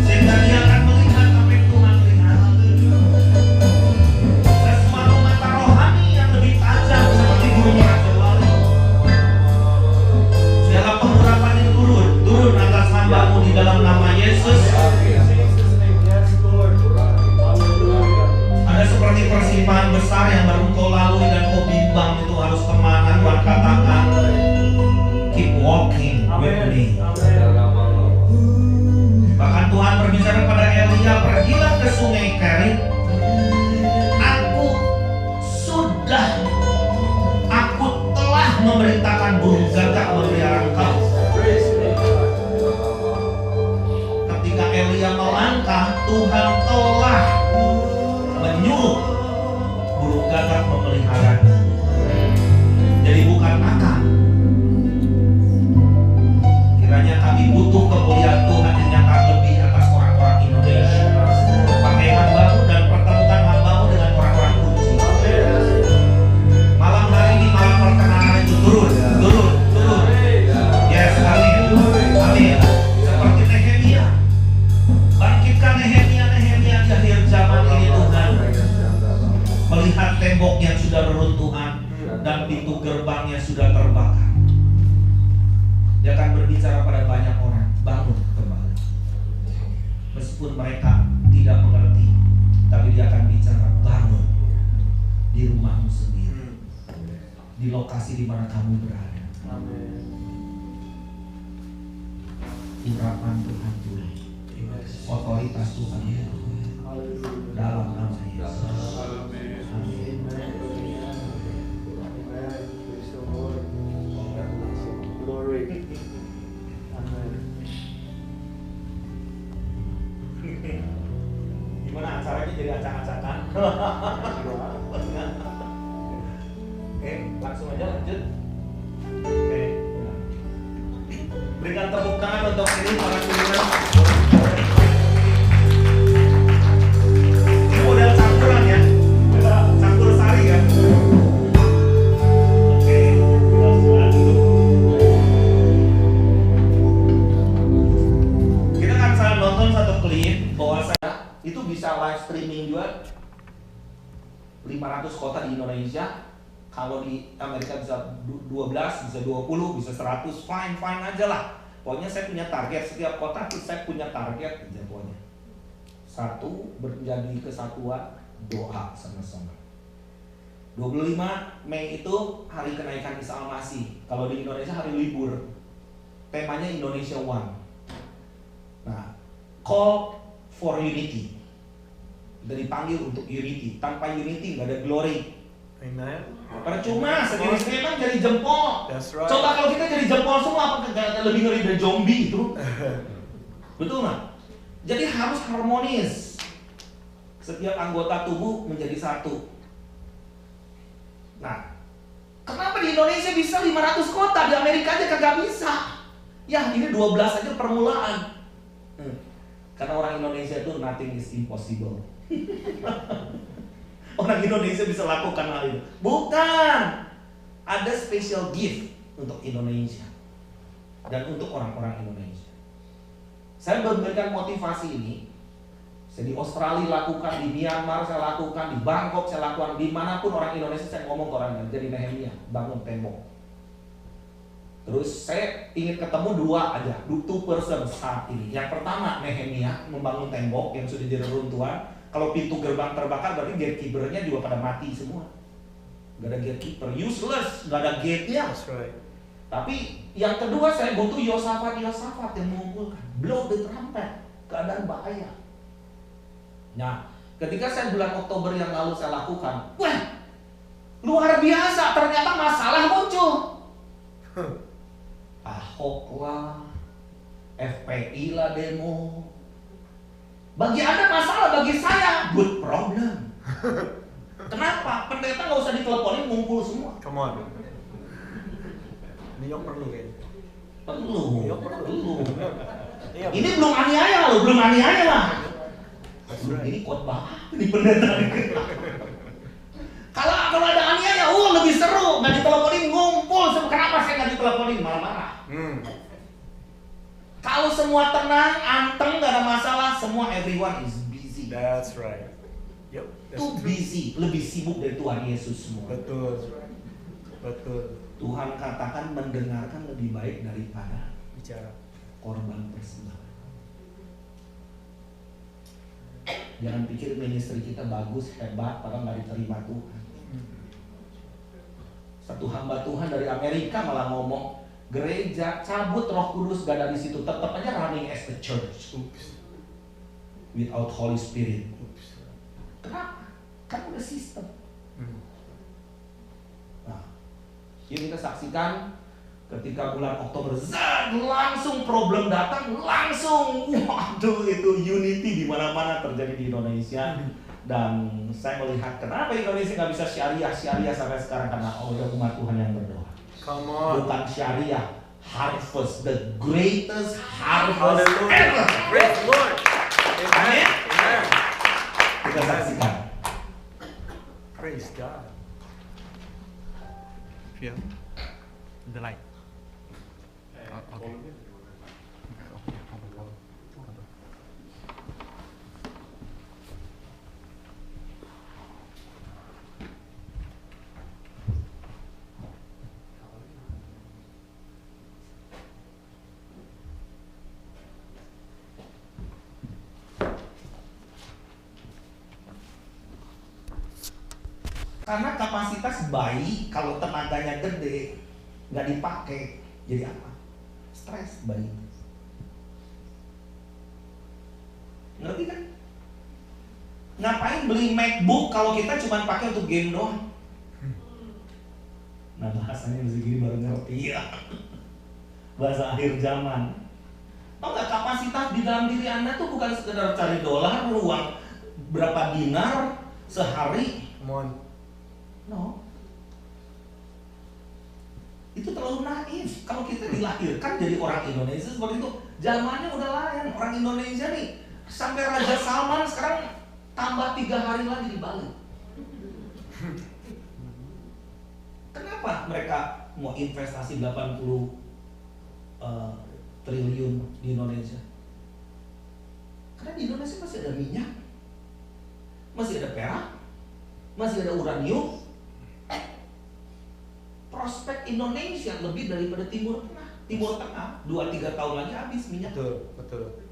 sehingga dia akan melihat apa yang Tuhan lihat. Dan semua mata rohani yang lebih tajam seperti burung raja wali. Biarlah pengurapan yang turun atas hambamu di dalam nama Yesus. Ada seperti persimpangan besar yang baru kau lalui dan kau bimbang itu harus kemana. Tuhan katakan, keep walking with me. Bahkan Tuhan berbicara pada Elia, pergilah ke sungai Kerit. Aku telah memerintahkan burung gagak memelihara engkau. Ketika Elia melangkah, Tuhan telah menyuruh burung gagak memelihara. Jadi bukan akan. Kiranya kami butuh kemuliaan Tuhan dinyatakan lebih atas orang-orang Indonesia. Pakai hambamu dan pertemukan hambamu dengan orang-orang kunci. Malam hari ini, malam perkenanan itu turun. Yes, amin. Amin. Seperti Nehemia. Bangkitkan Nehemia di akhir zaman ini Tuhan. Melihat tembok yang sudah reruntuhan dan pintu gerbangnya sudah terbakar. Dia akan berbicara pada banyak orang, bangun kembali. Meskipun mereka tidak mengerti, tapi dia akan bicara, bangun di rumahmu sendiri, di lokasi di mana kamu berada. Urapan Tuhan turun, otoritas Tuhan turun dalam nama Yesus. Amin. Gimana acaranya jadi acak-acakan? Oke, langsung aja lanjut. Oke. Berikan tepuk tangan untuk ini para pimpinan. Ini model campuran ya, campur sari kan. Oke, kita akan nonton satu klip bahwa saya itu bisa live streaming juga. 500 kota di Indonesia. Kalau di Amerika bisa 12, bisa 20, bisa 100, fine aja lah. Pokoknya saya punya target, setiap kota saya punya target aja pokoknya. Satu, menjadi kesatuan, doa sama-sama. 25 Mei itu hari kenaikan Isa Al-Masih. Kalau di Indonesia hari libur. Temanya Indonesia One. Nah, call for unity. Kita dipanggil untuk unity. Tanpa unity nggak ada glory. Amen. Percuma sendiri-sendiri memang jadi jempol. That's right. Coba kalau kita jadi jempol semua, apa nggak lebih ngeri dari zombie itu? Betul nggak? Jadi harus harmonis. Setiap anggota tubuh menjadi satu. Nah, kenapa di Indonesia bisa 500 kota, di Amerika aja kagak bisa? Ya, ini 12 aja permulaan. Karena orang Indonesia itu nothing is impossible. Orang Indonesia bisa lakukan hal itu. Bukan. Ada special gift untuk Indonesia. dan untuk orang-orang Indonesia. Saya memberikan motivasi ini. Saya di Australia lakukan, di Myanmar saya lakukan, di Bangkok saya lakukan, dimanapun orang Indonesia saya ngomong ke orang Indonesia. Jadi Nehemia bangun tembok. Terus saya ingin ketemu dua aja, two person saat ini. Yang pertama Nehemia membangun tembok yang sudah jadi reruntuhan. Kalau pintu gerbang terbakar berarti gatekeeper-nya juga pada mati semua. Gak ada gatekeeper, useless, gak ada gate-nya. That's right. Tapi yang kedua saya butuh Yosafat yang mengumpulkan, blow the trumpet, keadaan bahaya. Nah, ketika saya bulan Oktober yang lalu saya lakukan, wah, luar biasa, ternyata masalah muncul. Ahok lah, FPI lah demo. Bagi Anda masalah, bagi saya good problem. Kenapa? Pendeta nggak usah diteleponin, ngumpul semua. Come on. New York perlu kayaknya. Perlu. Iya. Ini belum aniaya loh, belum aniaya lah. That's right. Ini khotbah, ini pendeta. Kalau ada aniaya, lebih seru. Nggak diteleponin, ngumpul. Kenapa saya nggak diteleponin? Marah-marah. Kalau semua tenang, anteng, nggak ada masalah, semua everyone is busy. That's right. Yep. Too busy, lebih sibuk dari Tuhan Yesus semua. Betul. Betul. Tuhan katakan mendengarkan lebih baik daripada Bicara. korban persembahan. Jangan pikir ministry kita bagus, hebat, padahal nggak diterima Tuhan. Satu hamba Tuhan dari Amerika malah ngomong, gereja cabut Roh Kudus gak dari situ, tetap aja running as a church. Oops. Without Holy Spirit. Oops. Kenapa? Kan udah sistem. Nah, yuk kita saksikan ketika bulan Oktober, langsung problem datang, langsung, waduh itu unity di mana-mana terjadi di Indonesia. Dan saya melihat kenapa Indonesia nggak bisa syariah sampai sekarang, karena udah umat Tuhan yang berdoa. Come on. Bukan syariah, harvest, the greatest harvest Hallelujah. ever. Praise the Lord. Amen. Amen. Kita saksikan. Praise God. Feel the light. Okay. Karena kapasitas bayi kalau tenaganya gede nggak dipakai, jadi apa? Stres bayi. Ngerti kan? Ngapain beli MacBook kalau kita cuma pakai untuk game doang? Nah bahasanya mesti gini baru ngerti ya. Bahasa akhir zaman. Tahu nggak, kapasitas di dalam diri Anda tuh bukan sekedar cari dolar, uang berapa dinar sehari. Come on. No. Itu terlalu naif. Kalau kita dilahirkan jadi orang Indonesia seperti itu, zamannya udah lain. Orang Indonesia nih, sampai Raja Salman sekarang tambah 3 hari lagi di Bali. Kenapa mereka mau investasi 80 triliun di Indonesia? Karena di Indonesia masih ada minyak, masih ada perak, masih ada uranium. Prospek Indonesia lebih daripada Timur Tengah. Timur Tengah 2-3 tahun lagi habis minyak. Betul.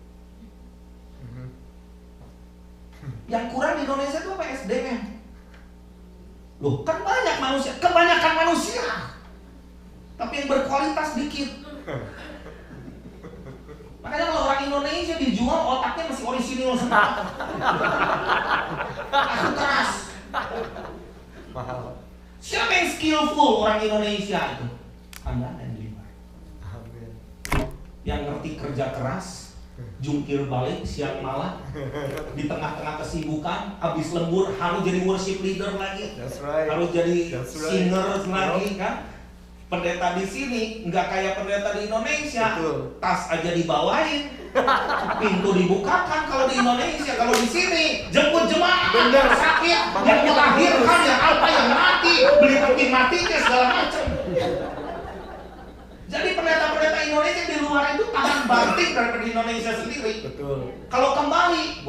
Yang kurang di Indonesia itu apa? SDM. Loh, kan banyak manusia, kebanyakan manusia, tapi yang berkualitas dikit. Makanya kalau orang Indonesia dijual, otaknya masih orisinil semua. Aku keras. Mahal. Siapa yang skillful orang Indonesia itu? Anda dan Lima. Amin. Yang ngerti kerja keras, jungkir balik siang malam, di tengah-tengah kesibukan, habis lembur harus jadi worship leader lagi, That's right. harus jadi That's right. singer lagi kan? Pendeta di sini nggak kayak pendeta di Indonesia, Betul. tas aja dibawain, pintu dibukakan. Kalau di Indonesia, kalau di sini jemput jemaat, Bener. sakit, yang Makanya melahirkan, yang apa, yang mati, beli peti matinya segala macam. Jadi pendeta-pendeta Indonesia luar itu tahan banting daripada Indonesia sendiri. Betul. Kalau kembali,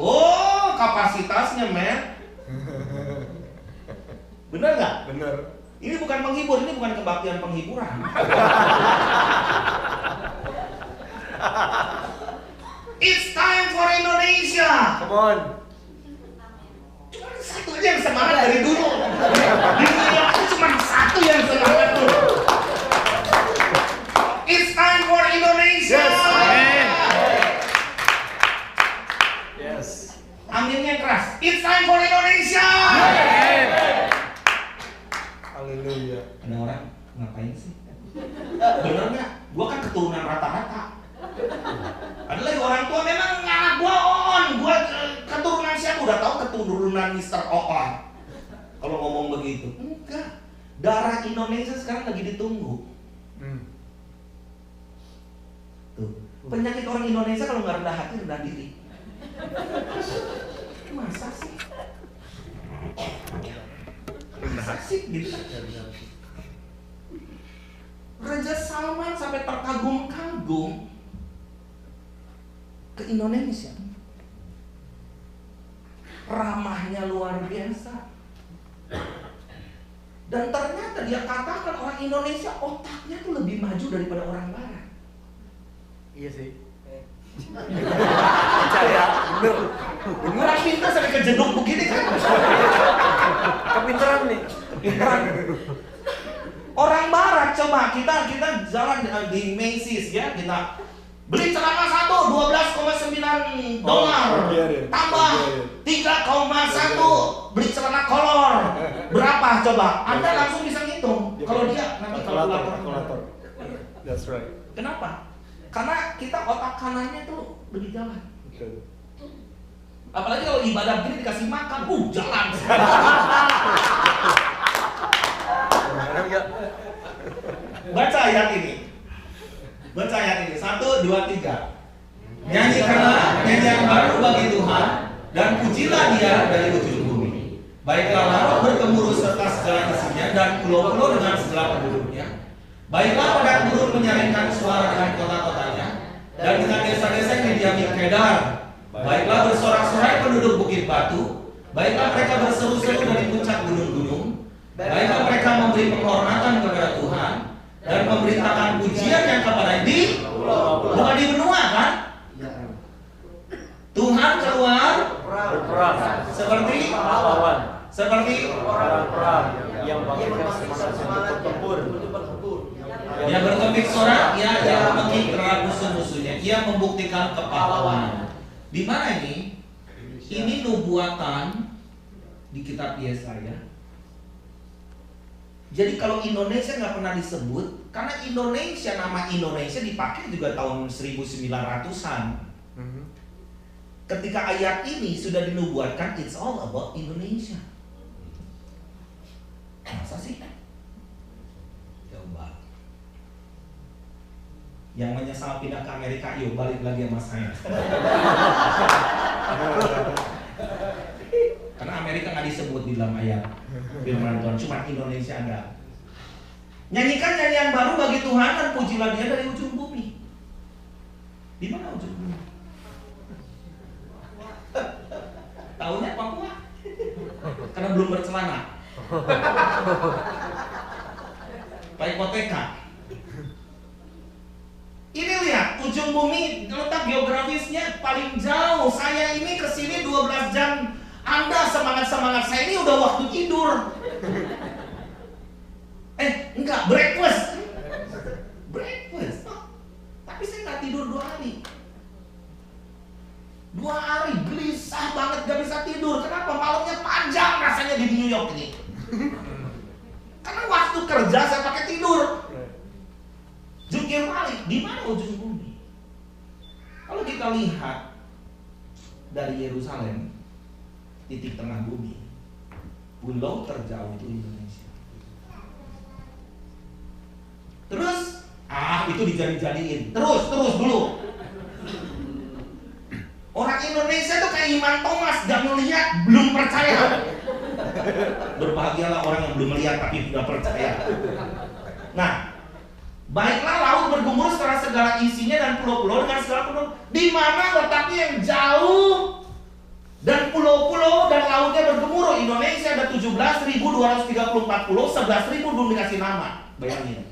kapasitasnya men. Bener nggak? Bener. Ini bukan menghibur, ini bukan kebaktian penghiburan. It's time for Indonesia. Come on. Cuma satu aja yang semangat dari dulu. Di dunia itu cuma satu yang semangat dulu. It's time for Indonesia. Yes, amen. Yes. Aminnya keras. It's time for Indonesia. Haleluya. Ada orang ngapain sih? Bener nggak? Gua kan keturunan rata-rata. Ada lagi orang tua memang anak gua on. Gua keturunan siapa? Udah tahu keturunan Mr. On. Kalau ngomong begitu, enggak. Darah Indonesia sekarang lagi ditunggu. Tuh. Penyakit orang Indonesia kalau nggak rendah hati, rendah diri. Masa sih? Masa sih gitu? Raja Salman sampai terkagum-kagum ke Indonesia. Ramahnya luar biasa. Dan ternyata dia katakan orang Indonesia otaknya tuh lebih maju daripada orang Barat. Iya sih. Percaya, bener. Orang pintar sampai kejeduk begini kan? Kepinteran nih. Orang Barat coba kita jalan di Macy's ya, kita beli celana satu $12,9, tambah 3,1 beli celana kolor, berapa coba? Anda langsung bisa ngitung. Kalau dia nanti kalkulator. That's right. Kenapa? Karena kita otak kanannya tuh lebih jalan. Betul. Apalagi kalau ibadah begini dikasih makan, jalan. Baca ayat ini. Baca ayat ini. 1, 2, 3. Nyanyikanlah nyanyian baru bagi Tuhan dan pujilah Dia dari ujung bumi. Baiklah laut bergemuruh serta segala isinya dan pulau-pulau dengan segala penduduknya. Baiklah padang gurun menyaringkan suara dengan kota-kotanya dan dengan desa-desa yang didiami Kedar. Baiklah bersorak-sorai penduduk bukit batu. Baiklah mereka berseru-seru dari puncak gunung-gunung. Baiklah mereka memberi penghormatan kepada Tuhan dan memberitakan pujiannya kepada di bukan di benua kan? Tuhan keluar Berperang. seperti Pahlawan. seperti Orang perang yang bangkitkan semangat untuk bertempur. Dia berkepik sorak, ia mengikrar musuh-musuhnya. Ia membuktikan kepahlawanan. Di mana ini? Ini nubuatan di kitab Yesaya. Jadi kalau Indonesia nggak pernah disebut, karena Indonesia, nama Indonesia dipakai juga tahun 1900-an. Ketika ayat ini sudah dinubuatkan, it's all about Indonesia. Masa sih? Coba. Yang menyesal pindah ke Amerika, yuk balik lagi sama saya. Karena Amerika nggak disebut di dalam ayat firman Tuhan, cuma Indonesia enggak. Nyanyikan nyanyian baru bagi Tuhan dan pujilah Dia dari ujung bumi. Di mana ujung bumi? Taunya Papua. Karena belum bercelana. Pak hipoteka. Ini lihat, ujung bumi letak geografisnya paling jauh. Saya ini kesini 12 jam. Anda semangat-semangat, saya ini udah waktu tidur. Enggak, breakfast. Breakfast. Tapi saya nggak tidur 2 hari. 2 hari, gelisah banget, gak bisa tidur. Kenapa? Malamnya panjang rasanya di New York ini. Karena waktu kerja saya pakai tidur. Jungkir balik, di mana ujung bumi? Kalau kita lihat dari Yerusalem, titik tengah bumi, pulau terjauh itu Indonesia. Terus, itu dijadi-jadiin. Terus dulu. Orang Indonesia tuh kayak Iman Thomas, gak melihat, belum percaya. Berbahagialah orang yang belum melihat tapi sudah percaya. Nah, baiklah laut bergemuruh secara segala isinya dan pulau-pulau dengan segala penuh. Di mana letaknya yang jauh dan pulau-pulau dan lautnya bergemuruh. Indonesia ada 17.234 pulau, 11.000 belum dikasih nama. Bayangin.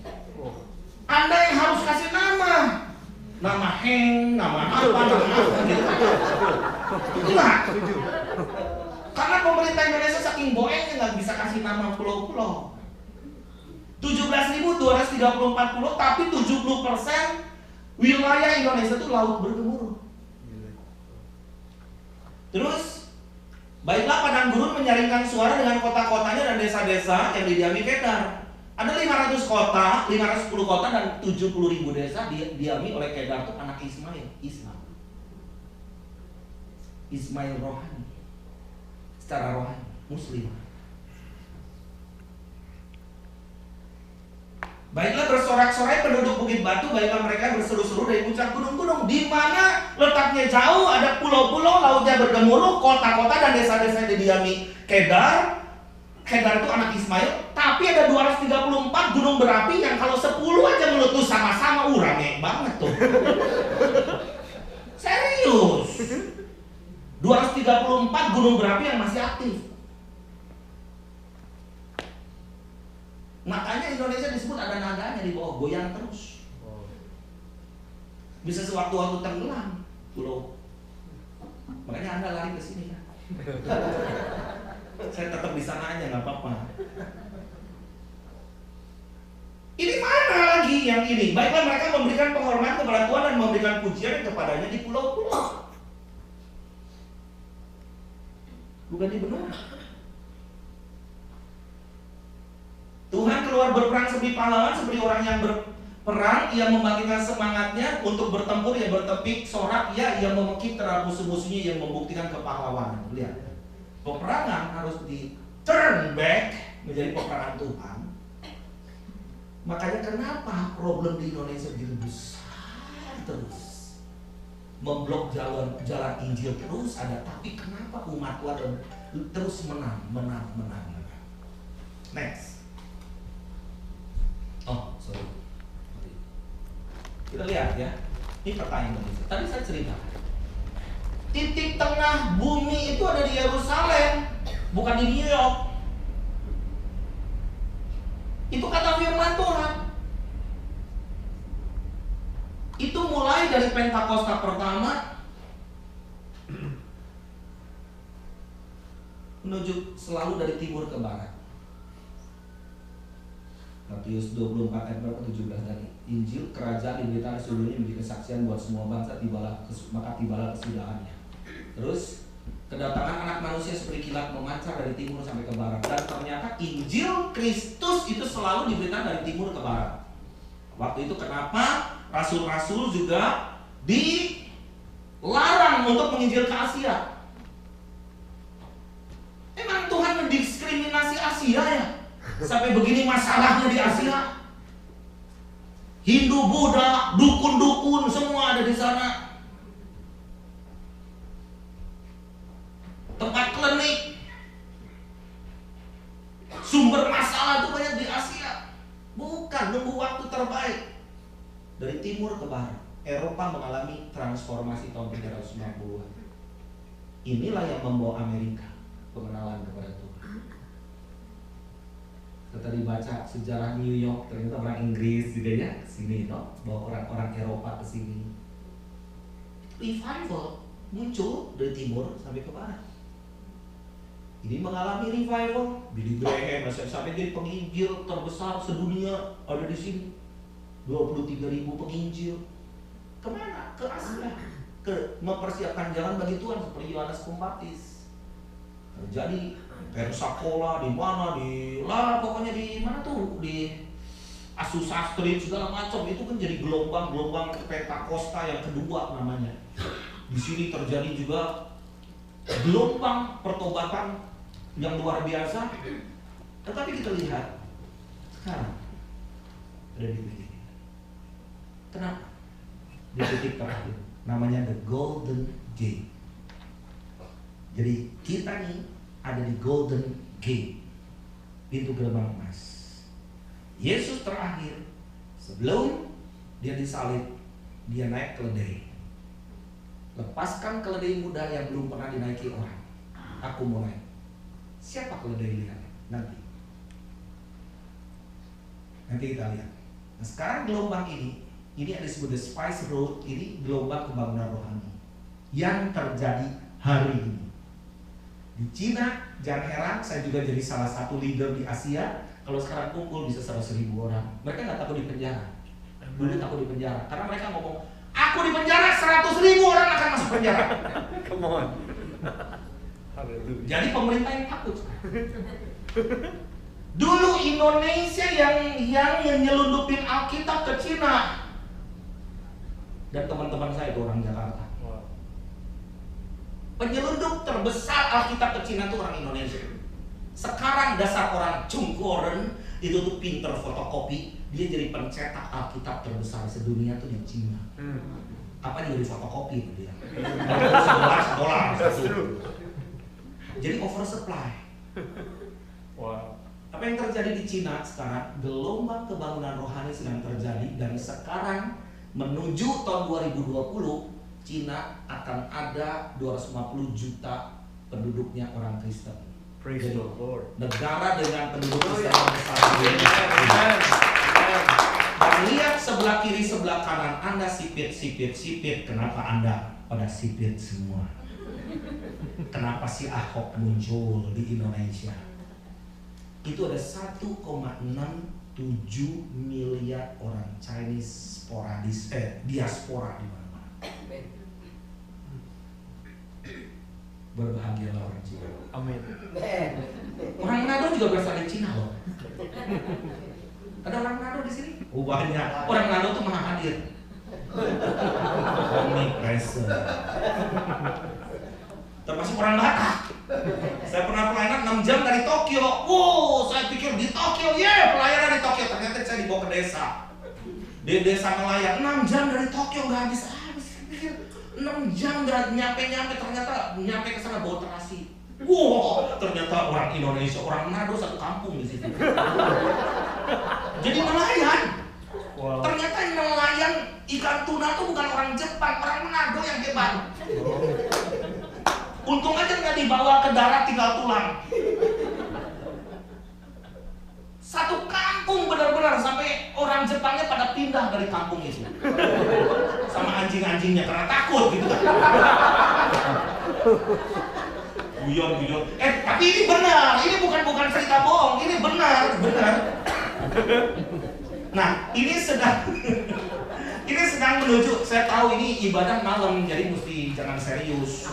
Anda yang harus kasih nama. Nama Heng, nama apa, gitu. Enggak. Karena pemerintah Indonesia saking boengnya nggak bisa kasih nama pulau-pulau. 17.234 pulau, tapi 70% wilayah Indonesia itu laut bergemuruh. Terus, baiklah padang gurun menyaringkan suara dengan kota-kotanya dan desa-desa yang didiami Kedar. Ada 500 kota, 510 kota dan 70.000 desa didiami oleh Kedar itu anak Ismail rohani. Secara rohani, muslim. Baiklah bersorak-sorai penduduk Bukit Batu, baiklah mereka berseru-seru dari puncak gunung-gunung. Di mana letaknya jauh, ada pulau-pulau, lautnya bergemuruh, kota-kota dan desa-desa yang didiami Kedar. Kedar itu anak Ismail, tapi ada 234 gunung berapi yang kalau 10 aja meletus sama-sama, rame banget tuh. Serius. 234 gunung berapi yang masih aktif. Makanya Indonesia disebut ada nadanya di bawah, goyang terus. Bisa sewaktu-waktu tenggelam pulau. Makanya Anda lari ke sini kan. Saya tetap di sana aja, nggak apa-apa. Ini mana lagi yang ini? Baiklah mereka memberikan penghormatan kepada Tuhan dan memberikan pujian kepadanya di pulau-pulau. Bukan di benua. Tuhan keluar berperang seperti pahlawan, seperti orang yang berperang. Ia membangkitkan semangatnya untuk bertempur, ia bertepik sorak, ia memekik terhadap musuh-musuhnya yang membuktikan kepahlawanan. Lihat. Peperangan harus di turn back menjadi peperangan Tuhan. Makanya kenapa problem di Indonesia begitu besar terus, memblok jalan Injil terus ada, tapi kenapa umat Tuhan terus menang. Next. Oh, sorry. Kita lihat ya. Ini pertanyaan Indonesia. Tadi saya cerita. Titik tengah bumi itu ada di Yerusalem, bukan di New York. Itu kata firman Tuhan. Itu mulai dari Pentakosta pertama menuju selalu dari timur ke barat. Matius 24 ayat 17 dari Injil, kerajaan diberitakan di seluruh dunia menjadi kesaksian buat semua bangsa, maka tibalah kesudahannya. Terus kedatangan anak manusia seperti kilat memancar dari timur sampai ke barat. Dan ternyata Injil Kristus itu selalu diberitakan dari timur ke barat. Waktu itu kenapa rasul-rasul juga dilarang untuk menginjil ke Asia? Emang Tuhan mendiskriminasi Asia ya? Sampai begini masalahnya di Asia. Hindu, Buddha, dukun-dukun semua ada di sana. Tempat klinik, sumber masalah itu banyak di Asia. Bukan, nunggu waktu terbaik. Dari timur ke barat, Eropa mengalami transformasi tahun 350-an. Inilah yang membawa Amerika pengenalan kepada Tuhan. Kita tadi baca sejarah New York, ternyata orang Inggris juga ya kesini, no? Bawa orang-orang Eropa ke sini. Revival muncul dari timur sampai ke barat. Ini mengalami revival. Billy Graham sampai jadi penginjil terbesar sedunia ada di sini. 23.000 penginjil. Kemana? Ke Asia. Ke mempersiapkan jalan bagi Tuhan seperti Yohanes Pembaptis. Terjadi Pensacola di mana pokoknya di mana tuh di Azusa Street segala macam itu kan jadi gelombang Pentakosta yang kedua namanya. Di sini terjadi juga gelombang pertobatan yang luar biasa. Tetapi kita lihat sekarang ada di titik ini. Kenapa? Di titik terakhir namanya the Golden Gate. Jadi kita nih ada di Golden Gate, pintu gerbang emas. Yesus terakhir sebelum dia disalib Dia naik keledai. Lepaskan keledai muda yang belum pernah dinaiki orang. Aku mau naik. Siapa keledai lihat? Nanti kita lihat. Nah, sekarang gelombang ini ada disebut the Spice Road. Ini gelombang pembangunan rohani yang terjadi hari ini di Cina. Jangan heran, saya juga jadi salah satu leader di Asia. Kalau sekarang kumpul bisa 100.000 orang. Mereka nggak takut di penjara. Dulu takut di penjara karena mereka ngomong, aku di penjara 100.000 orang akan masuk penjara. Come on. Jadi pemerintah yang takut. Dulu Indonesia yang nyelundupin Alkitab ke Cina. Dan teman-teman saya itu orang Jakarta. Penyelundup terbesar Alkitab ke Cina itu orang Indonesia. Sekarang dasar orang Cungkoren itu tuh pinter fotokopi, dia jadi pencetak Alkitab terbesar sedunia tuh di Cina. Apa dia di fotokopi itu dia? $1. Jadi oversupply. Wow. Apa yang terjadi di Cina sekarang? Gelombang kebangunan rohani sedang terjadi dan sekarang menuju tahun 2020 Cina akan ada 250 juta penduduknya orang Kristen. Praise the Lord. Negara dengan penduduk Kristen terbesar di dunia. Dan lihat sebelah kiri sebelah kanan Anda sipit. Kenapa Anda pada sipit semua? Kenapa si Ahok muncul di Indonesia? Itu ada 1,67 miliar orang Chinese sporadis, diaspora di mana-mana. Berbahagialah orang Cina. Amin. Orang Manado juga berasal dari Cina loh. Ada orang Manado di sini? Oh banyak. Orang Manado tuh maha hadir. Omnipresent. Termasuk orang Batak. Saya pernah pelayanan 6 jam dari Tokyo. Wow, saya pikir di Tokyo, pelayanan di Tokyo. Ternyata saya dibawa ke desa. Di desa nelayan 6 jam dari Tokyo nggak habis. Saya pikir 6 jam nggak nyampe. Ternyata nyampe ke sana bawa terasi. Wow, ternyata orang Indonesia, orang Manado satu kampung di situ. Jadi nelayan. Wow. Ternyata nelayan ikan tuna itu bukan orang Jepang, orang Manado yang hebat. Untung aja nggak dibawa ke darat tinggal tulang. Satu kampung benar-benar sampai orang Jepangnya pada pindah dari kampung itu. Sama anjing-anjingnya karena takut gitu kan. Guyon. Tapi ini benar. Ini bukan cerita bohong. Ini benar. Nah, ini sedang menuju. Saya tahu ini ibadah malam, jadi mesti jangan serius.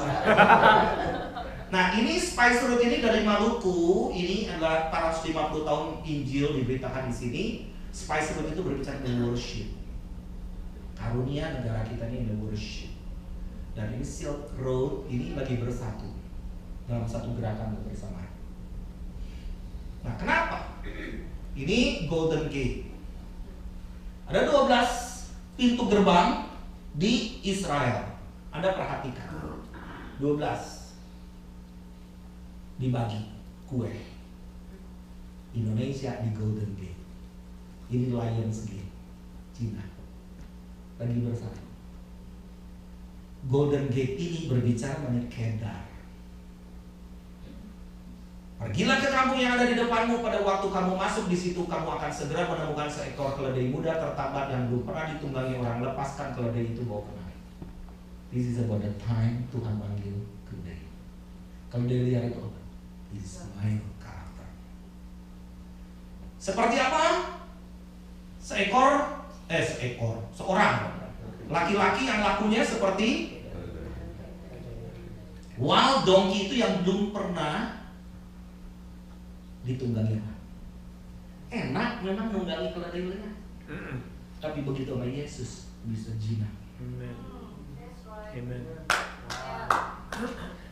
Nah, ini Spice Road ini dari Maluku. Ini adalah 450 tahun Injil diberitakan di sini. Spice Road itu berbicara tentang worship. Karunia negara kita ini adalah worship. Dan ini Silk Road ini lagi bersatu dalam satu gerakan kebersamaan. Nah, kenapa? Ini Golden Gate. Ada 12 pintu gerbang di Israel. Anda perhatikan. 12 dibagi kue. Indonesia di Golden Gate. Ini Lions Gate, Cina. Lagi bersatu. Golden Gate ini berbicara mengenai Kedar. Pergilah ke kampung yang ada di depanmu. Pada waktu kamu masuk di situ, kamu akan segera menemukan seekor keledai muda tertambat yang belum pernah ditunggangi orang. Lepaskan keledai itu, bawa kemari. This is about the time Tuhan panggil keledai. Keledai liar itu apa? It's my character. Seperti apa? Seorang laki-laki yang lakunya seperti wild donkey itu yang belum pernah ditunggangi orang. Enak memang nunggangi keledai liar. Tapi begitu sama Yesus bisa jinak. Amen.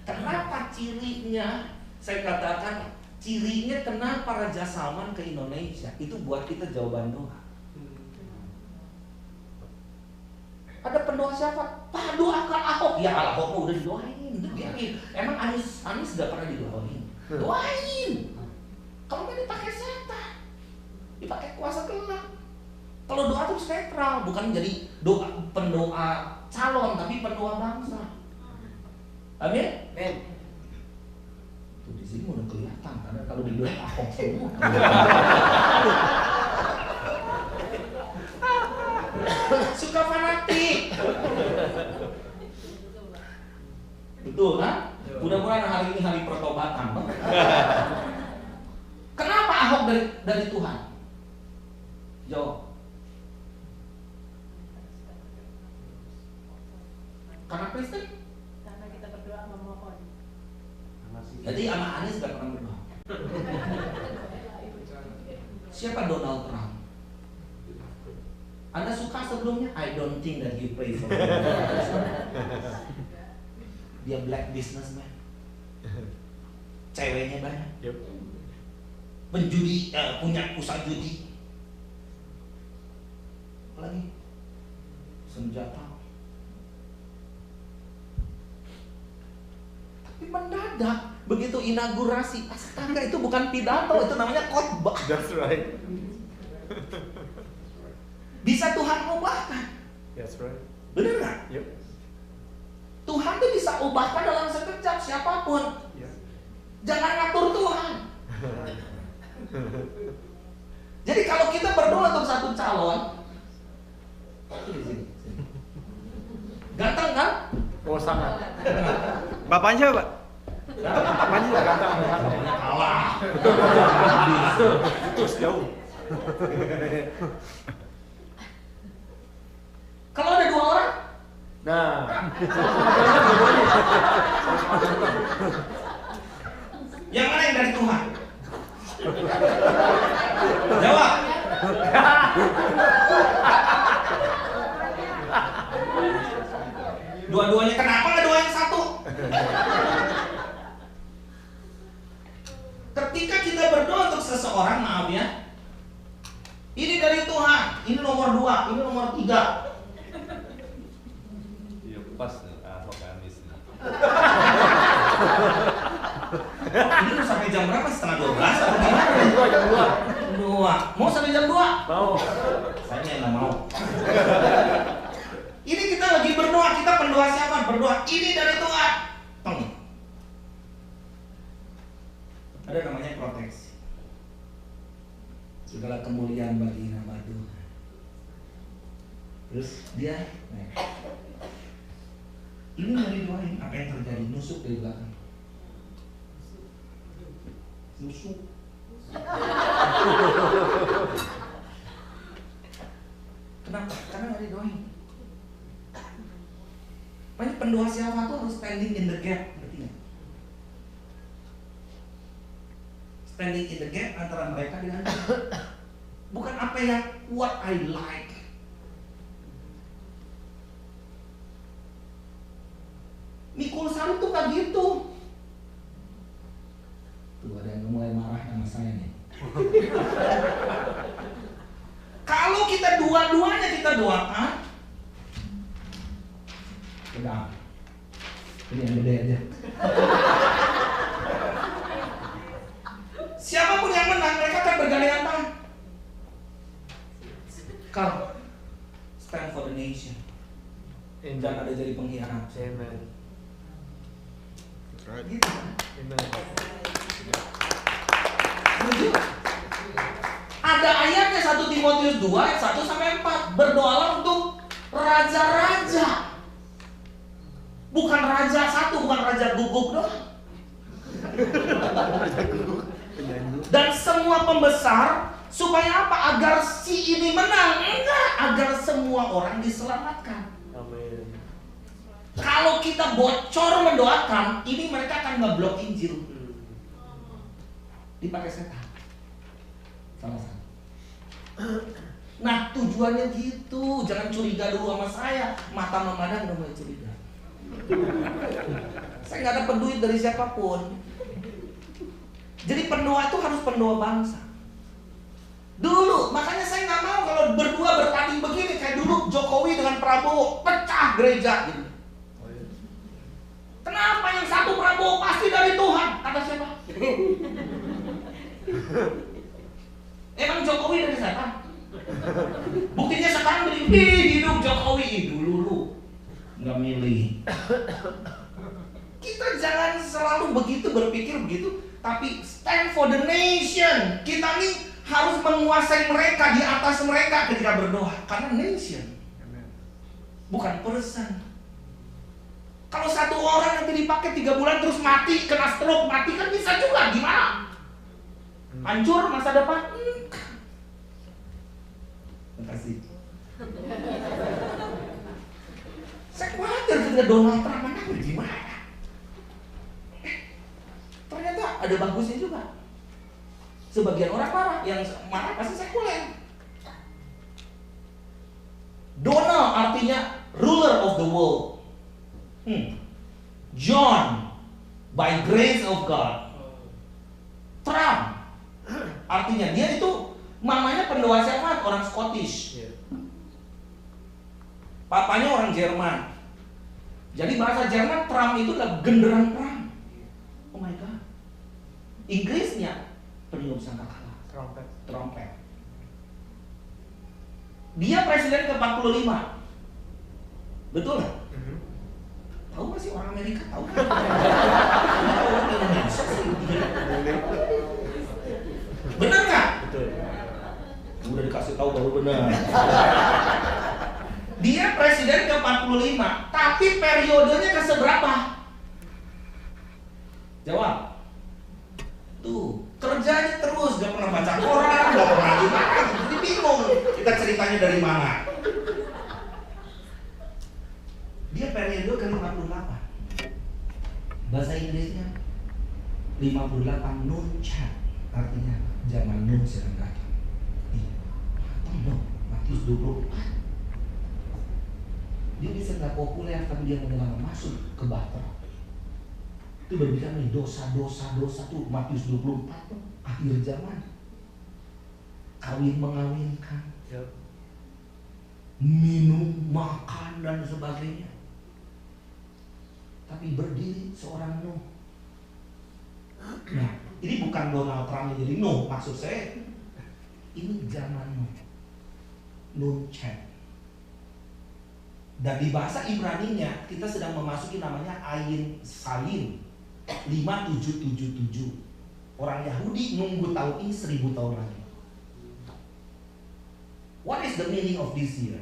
Kenapa cirinya? Saya katakan cirinya kenapa Raja Salman ke Indonesia itu buat kita jawaban doa. Ada pendoa siapa? Pak, doakan Ahok. Ya Ahok udah didoain. Biarin. Emang Anies gak pernah didoain. Doain. Kalau nggak dipakai setan, dipakai kuasa gelap. Kalau doa itu netral, bukan jadi pendoa calon, tapi pendoa bangsa. Amin. Tuh di sini udah kelihatan, karena kalau di luar Ahok semua. Suka fanatik. Betul kan? Mudah-mudahan hari ini hari pertobatan. Kenapa Ahok dari Tuhan? Jawab. Karena Kristen? Karena kita berdoa memohon. Jadi sama Anies gak pernah berdoa. Siapa Donald Trump? Anda suka sebelumnya? I don't think that you pray for him. Dia black businessman. Ceweknya banyak. Penjudi, punya usaha judi. Apalagi senjata. Tapi mendadak begitu inaugurasi, astaga, itu bukan pidato, itu namanya khotbah. That's right. Bisa Tuhan ubahkan. That's right. Benar nggak? Yep. Tuhan tuh bisa ubahkan dalam sekejap siapapun. Yep. Jangan ngatur Tuhan. Jadi kalau kita berdoa untuk satu calon, ganteng kan? Oh sangat. Bapaknya Pak? Bapaknya juga ganteng. Kalah. Itu jauh. Kalau ada dua orang, Nah. yang mana yang dari Tuhan? Jawab. Dua-duanya, kenapa nggak doa yang satu? Ketika kita berdoa untuk seseorang, maaf ya, ini dari Tuhan, ini nomor 2, ini nomor 3. Iya pas Ahok Anies. Ini mau sampai jam berapa? Setengah 12 atau gimana? Jam 2. Mau sampai jam 2? Mau. Saya nggak mau. Ini kita lagi berdoa, kita pendoa siapa? Berdoa ini dari Tuhan. Tong. Ada namanya proteksi. Segala kemuliaan bagi nama Tuhan. Terus dia, ini mau didoain, apa yang terjadi? Nusuk dari belakang. Nusuk. Kenapa? Karena nggak didoain. Banyak pendoa siapa tuh harus standing in the gap, ngerti nggak? Standing in the gap antara mereka dengan Tuhan. Bukan apa yang what I like. Mikul Sari tuh nggak gitu. Tuh ada yang mulai marah sama saya nih. Kalau kita dua-duanya kita doakan, udah, ini yang gede aja. Siapapun yang menang, mereka akan bergandengan tangan. Come, stand for the nation. Jangan ada jadi pengkhianat. Amen. Gitu kan? Amen. Setuju? Ada ayatnya 1 Timotius 2 ayat 1 sampai 4. Berdoalah untuk raja-raja. Bukan raja satu, bukan raja guguk doang. Dan semua pembesar supaya apa? Agar si ini menang. Enggak, agar semua orang diselamatkan. Amin. Kalau kita bocor mendoakan, ini mereka akan ngeblok Injil. Dipakai setan. Sama-sama. Nah, tujuannya gitu. Jangan curiga dulu sama saya. Mata memandang udah mulai curiga. Saya nggak dapat duit dari siapapun. Jadi pendoa itu harus pendoa bangsa. Dulu, makanya saya nggak mau kalau berdua bertanding begini kayak dulu Jokowi dengan Prabowo pecah gereja gitu. Kenapa yang satu Prabowo pasti dari Tuhan? Kata siapa? Emang Jokowi dari setan? Buktinya sekarang hidup Jokowi dulu nggak milih. Kita jangan selalu begitu berpikir begitu, tapi stand for the nation. Kita nih harus menguasai mereka, di atas mereka ketika berdoa, karena nation, bukan person. Kalau satu orang nanti dipakai 3 bulan terus mati, kena stroke, mati kan bisa juga, gimana? Hancur masa depan. Terima kasih. Saya khawatir ketika Donald Trump menang, gimana? Ternyata ada bagusnya juga. Sebagian orang marah, yang marah pasti sekuler. Donald artinya ruler of the world. John, by grace of God. Trump, artinya dia itu mamanya pendoa syafaat, orang Scottish. Papanya orang Jerman. Jadi bahasa Jerman, Trump itu adalah genderang perang. Oh my God. Inggrisnya peniup sangkakala, trompet. Dia presiden ke-45. Betul nggak? Tahu nggak sih orang Amerika? Tahu nggak? Orang Indonesia sih. Benar nggak? Betul. Udah dikasih tahu baru benar. Dia presiden ke-45, tapi periodenya ke seberapa? Jawab. Tuh, kerjanya terus, gak pernah baca koran, gak pernah gimana, jadi bingung kita ceritanya dari mana. Dia periode ke-58. Bahasa Inggrisnya 58 Nun Chat, artinya zaman Nun sedang datang. Matius 24. Dia bisa gak populer, tapi dia mengenal masuk ke Bahtera. Itu berbicara nih dosa tuh Matius 24 tuh akhir zaman. Kawin mengawinkan, minum, makan dan sebagainya. Tapi berdiri seorang Nuh. Nah, ini bukan Donald Trump jadi Nuh, maksud saya ini zaman Nuh. Nun Chat. Dan di bahasa Ibraninya kita sedang memasuki namanya Ayin Sayin 5777. Orang Yahudi nunggu tahun ini 1000 tahun lagi. What is the meaning of this year?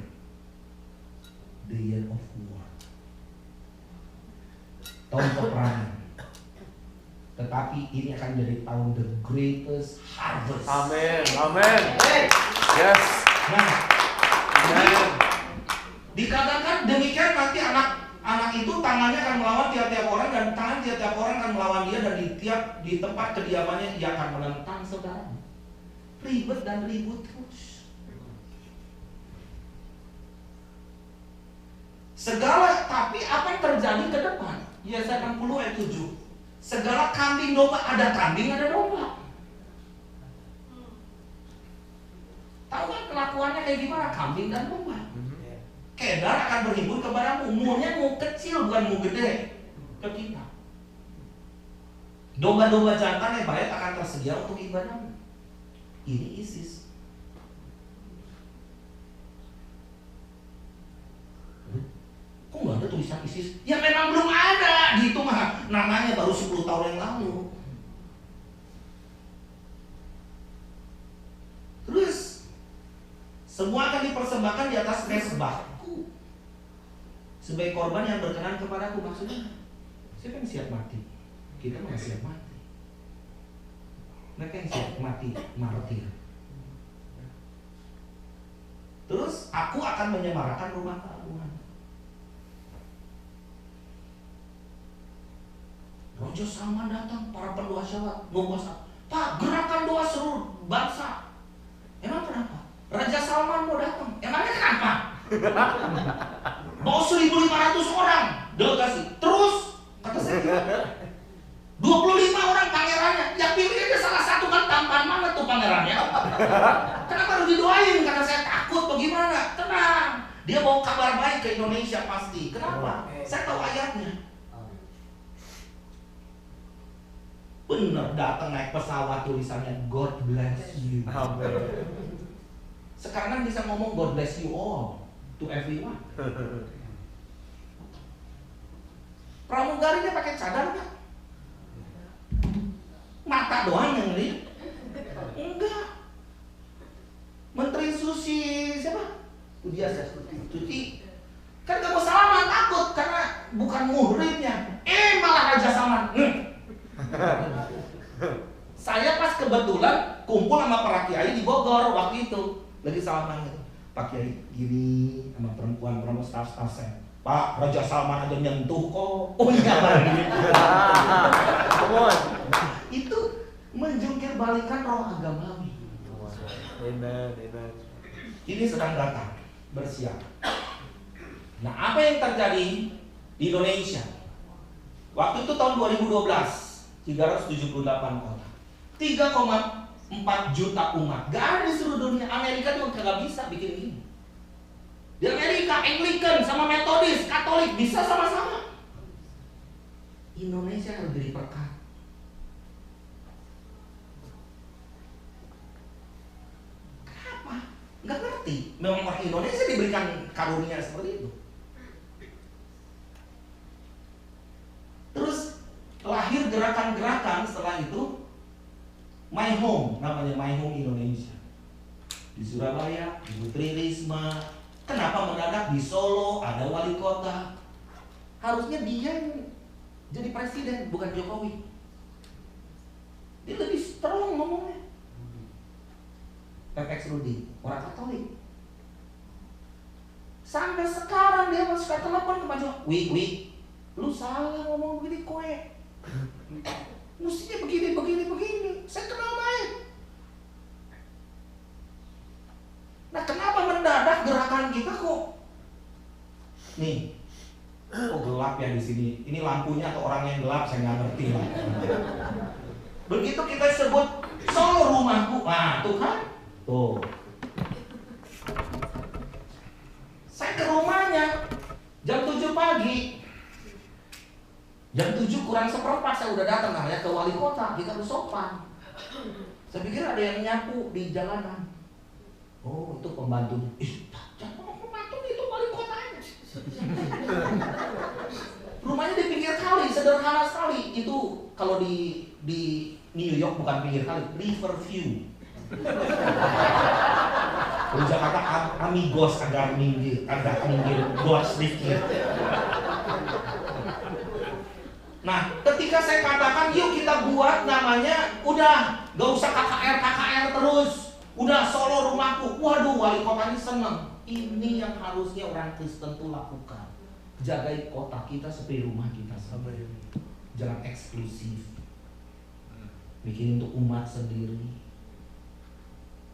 The year of war. Tahun peperangan. Tetapi ini akan menjadi tahun the greatest harvest. Amin. Amin. Yes. Nah, dikatakan demikian nanti anak itu tangannya akan melawan tiap-tiap orang dan tangan tiap-tiap orang akan melawan dia, dan di tempat kediamannya dia akan menentang saudara. Ribet dan ribut terus. Segala, tapi apa yang terjadi ke depan? Yesaya 60 ayat 7. Segala kambing domba, ada kambing ada domba. Tahu kan kelakuannya kayak gimana? Kambing dan domba. Kedar akan berhimpun kepadamu. Munya mau kecil bukan mau gede ke kita. Domba-domba jantan yang baik akan tersedia untuk ibadahmu. Ini ISIS. Kok nggak ada tulisan ISIS? Ya memang belum ada. Di itu mah namanya baru 10 tahun yang lalu. Terus semua akan dipersembahkan di atas mezbahku sebagai korban yang berkenan kepadaku. Maksudnya siapa yang siap mati? Kita nggak siap mati. Mereka yang siap mati martir. Terus aku akan menyemarakan rumah Tuhan. Raja Salman datang, para pendoa syawat membahas, Pak, gerakan doa seluruh bangsa. Emang kenapa? Raja Salman mau datang. Emangnya kenapa? Bawa 1.500 orang delegasi. Terus kata saya 25 orang pangerannya. Ya pilih aja salah satu, kan tampan mana tuh pangerannya. Kenapa harus didoain? Karena saya takut bagaimana? Tenang. Dia bawa kabar baik ke Indonesia pasti. Kenapa? Saya tahu ayatnya. Bener, datang naik pesawat tulisannya God bless you. Amin. Sekarang kan bisa ngomong God bless you all to everyone. Pramugarinya pakai cadar nggak? Mata doang yang lihat? Enggak. Menteri Susi siapa? Pujiasa Tuti. Kan gak mau salaman, takut karena bukan muhrimnya. Malah Raja Salman. Saya pas kebetulan kumpul sama para kiai di Bogor waktu itu, lagi salaman gitu. Pak Kiai gini sama perempuan staff saya. Pak, Raja Salman aja nyentuh kok. Oh iya Pak. Itu menjungkir balikan roh agamawi. Amen. Ini sedang datang, bersiap. Nah, apa yang terjadi di Indonesia? Waktu itu tahun 2012, 378 kota, 3,4 juta umat. Gak ada di seluruh dunia. Amerika tuh gak bisa bikin ini. Di Amerika, Anglican sama Metodis, Katolik bisa sama-sama. Indonesia harus jadi berkat. Kenapa? Gak ngerti. Memang orang Indonesia diberikan karunia seperti itu. Terus lahir gerakan-gerakan setelah itu. My Home, namanya My Home Indonesia. Di Surabaya, Ibu Tri Risma. Kenapa mendadak di Solo ada wali kota? Harusnya dia yang jadi presiden, bukan Jokowi. Dia lebih strong ngomongnya. PPX Rudi, orang Katolik. Sampai sekarang dia masuk ke telepon ke Pak Jokowi. Wih, lu salah ngomong begini kowe. Mestinya begini. Saya kenal baik. Nah, kenapa mendadak gerakan kita kok? Nih, kok gelap ya di sini? Ini lampunya atau orang yang gelap? Saya nggak ngerti lah. Begitu kita sebut Solo rumahku, tuh kan? Tuh. Saya ke rumahnya jam 7 pagi. Jam 7 kurang seperempat saya udah datang namanya ke wali kota, kita harus sopan. Saya pikir ada yang nyapu di jalanan. Oh, itu pembantu. Jangan ngomong pembantu, itu wali kotanya. Rumahnya di pinggir kali, sederhana sekali. Itu kalau di New York bukan pinggir kali, Riverview. Di Jakarta amigos agak minggir, bos sedikit. Nah, ketika saya katakan yuk kita buat namanya, udah gak usah KKR terus, udah Solo rumahku. Waduh, wali kotanya seneng. Ini yang harusnya orang Kristen tuh lakukan. Jagai kota kita seperti rumah kita sendiri. Jangan eksklusif. Bikin untuk umat sendiri,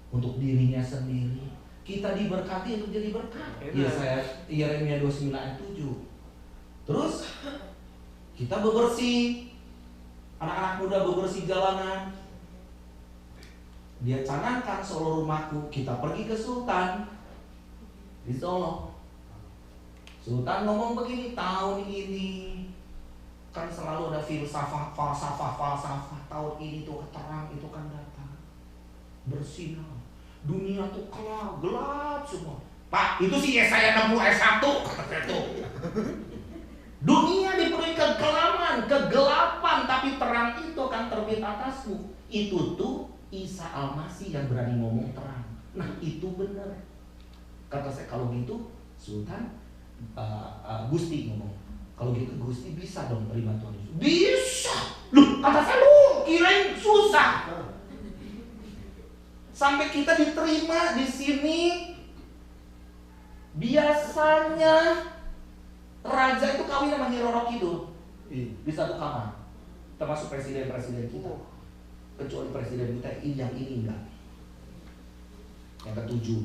untuk dirinya sendiri. Kita diberkati untuk jadi berkat. Yeremia 29 ayat 7. Terus kita bebersih, anak-anak muda bebersih jalanan. Dia canangkan Solo rumahku. Kita pergi ke Sultan di Solo. Sultan ngomong begini, tahun ini kan selalu ada falsafah. Tahun ini tuh terang itu kan datang, bersinar. Dunia tuh gelap semua. Pak, itu sih Yesaya 60 ayat 1 kata saya tuh. Dunia dipenuhi kegelapan, tapi terang itu akan terbit atasmu. Itu tuh Isa Al-Masih yang berani ngomong terang. Nah, itu benar. Kata saya, kalau gitu Sultan Gusti ngomong, kalau gitu Gusti bisa dong terima Tuhan Yesus. Bisa. Loh, kata saya, lu kirain susah. Sampai kita diterima di sini. Biasanya raja itu kawin sama Nyi Roro Kidul di satu kamar, termasuk presiden-presiden kita. Kecuali presiden kita yang ini enggak. Yang ketujuh.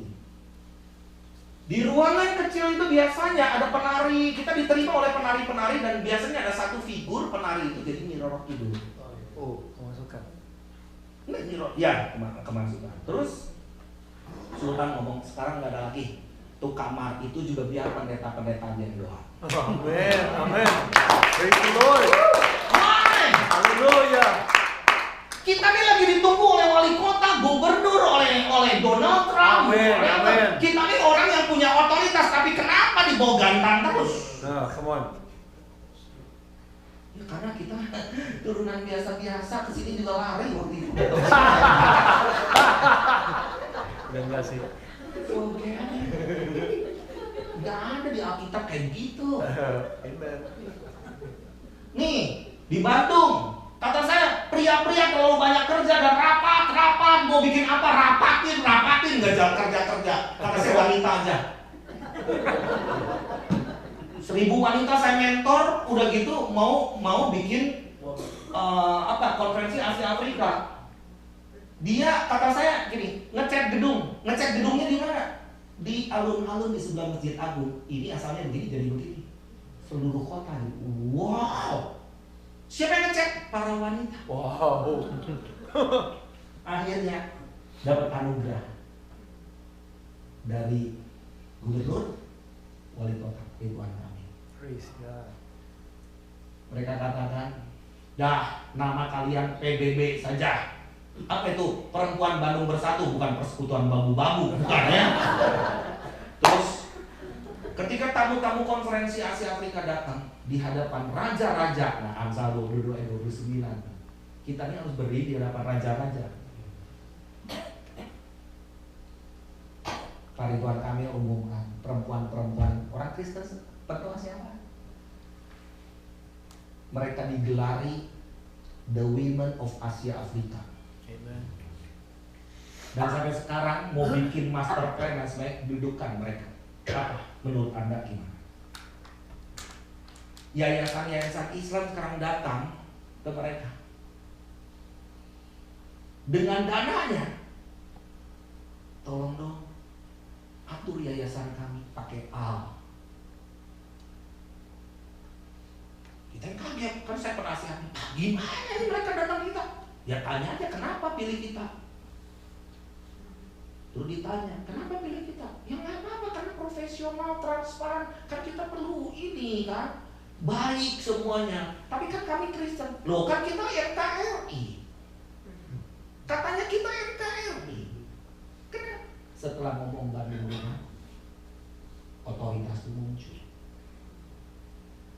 Di ruangan kecil itu biasanya ada penari. Kita diterima oleh penari-penari dan biasanya ada satu figur penari itu jadi Nyi Roro Kidul. Oh, kemasukan. Nyi Roro, ya kemasukan. Terus Sultan ngomong, sekarang nggak ada lagi. Tuh kamar itu juga biar pendeta-pendeta aja yang doa. Amin. Praise the Lord. Haleluya. Kita nih lagi ditunggu oleh wali kota, gubernur, oleh Donald Trump. Amin, oleh apa. amin. Kita nih orang yang punya otoritas, tapi kenapa dibawa gantang terus? Nah, come on. Ya karena kita turunan biasa-biasa, kesini juga lari waktu itu. Enggak sih. Oke. Nggak ada di Alkitab kayak gitu. Amen. Nih, di Bandung, kata saya, pria-pria terlalu banyak kerja dan rapat, mau bikin apa, rapatin, nggak jalan kerja. Kata saya wanita aja. 1000 wanita saya mentor, udah gitu mau bikin konferensi Asia Afrika. Dia kata saya gini, ngecat gedungnya di mana? Di alun-alun di sebelah Masjid Agung. Ini asalnya begini jadi begini. Seluruh kota. Wow. Siapa yang ngecat? Para wanita. Wow. Akhirnya dapat anugerah dari gubernur, wali kota Ridwan Kamil. Praise God. Mereka katakan, dah nama kalian PBB saja. Apa itu? Perempuan Bandung Bersatu, bukan Persekutuan Babu-Babu, bukan ya? Terus ketika tamu-tamu konferensi Asia Afrika datang di hadapan raja-raja, nah Amsal 22 ayat 29, kita ini harus berdiri di hadapan raja-raja. Pak Ridwan Kamil umumkan perempuan-perempuan orang Kristen berdoa siapa? Mereka digelari the women of Asia Afrika. Amen. Dan sampai sekarang mau bikin master plan dan sebagainya, dudukkan mereka. Apa menurut Anda gimana? Yayasan-yayasan Islam sekarang datang ke mereka dengan dananya. Tolong dong, atur yayasan kami pakai A. Kita kaget, kan saya penasihatnya. Gimana nih mereka datang kita? Ya tanya aja kenapa pilih kita. Terus ditanya, kenapa pilih kita? Ya nggak apa-apa, karena profesional, transparan. Kan kita perlu ini kan, baik semuanya. Tapi kan kami Kristen. Loh kan kita NKRI. Katanya kita NKRI. Kenapa? Setelah ngomong Bandung, otoritas itu muncul.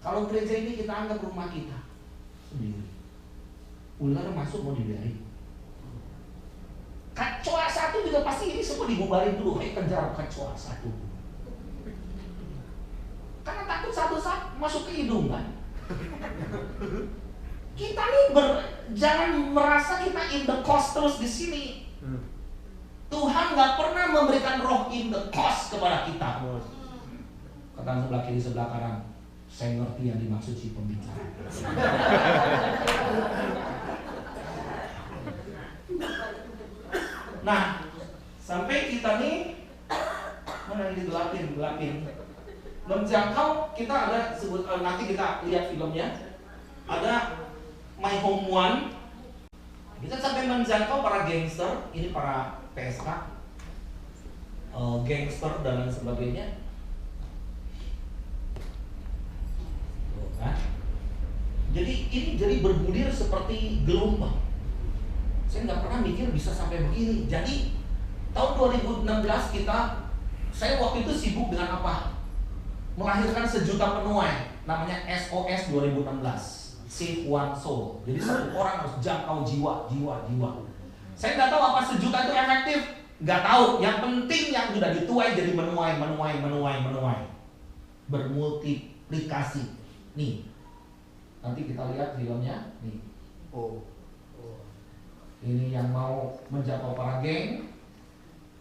Kalau gereja ini kita anggap rumah kita sendiri. Ular masuk mau dibiarin. Kecoa satu juga pasti ini semua dibubarin dulu. Kejar kecoa satu. Karena takut satu saat masuk ke hidung kan. Kita nih jangan merasa kita in the cost terus di sini. Tuhan nggak pernah memberikan roh in the cost kepada kita. Kata sebelah kiri sebelah kanan, saya ngerti yang dimaksud si pembicara. Nah, sampai kita nih mana ini gelapin. Menjangkau kita ada sebut nanti kita lihat filmnya. Ada My Home One. Kita sampai menjangkau para gangster, ini para PSK, gangster dan lain sebagainya. Nah, jadi ini jadi bergulir seperti gelombang. Saya nggak pernah mikir bisa sampai begini. Jadi tahun 2016 saya waktu itu sibuk dengan apa? Melahirkan 1 juta penuai, namanya SOS 2016, Save One Soul. Jadi satu orang harus jangkau jiwa. Saya nggak tahu apa 1 juta itu efektif, nggak tahu. Yang penting yang sudah dituai jadi menuai, bermultiplikasi. Nih, nanti kita lihat filmnya. Nih. Ini yang mau menjangkau para geng,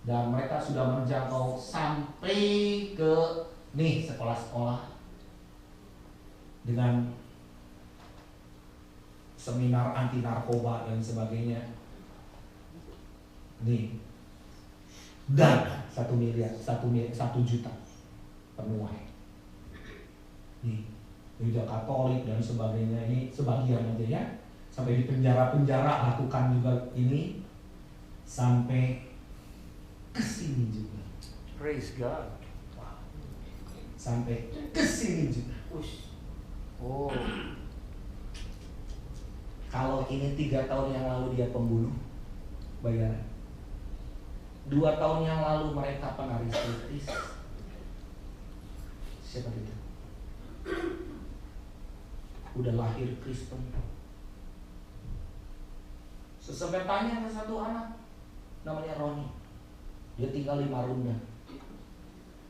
dan mereka sudah menjangkau sampai ke nih sekolah-sekolah dengan seminar anti narkoba dan sebagainya. Nih, dan 1 juta penuai. Nih, gereja Katolik dan sebagainya, ini sebagian aja ya. Sampai di penjara-penjara lakukan juga ini, sampai ke sini juga. Praise God. Sampai ke sini juga. Kalau ini 3 tahun yang lalu dia pembunuh, bayaran 2 tahun yang lalu mereka penari striptis. Siapa itu? Udah lahir Kristen. Sesempat tanya ke satu anak, namanya Roni. Dia tinggal di Marunda.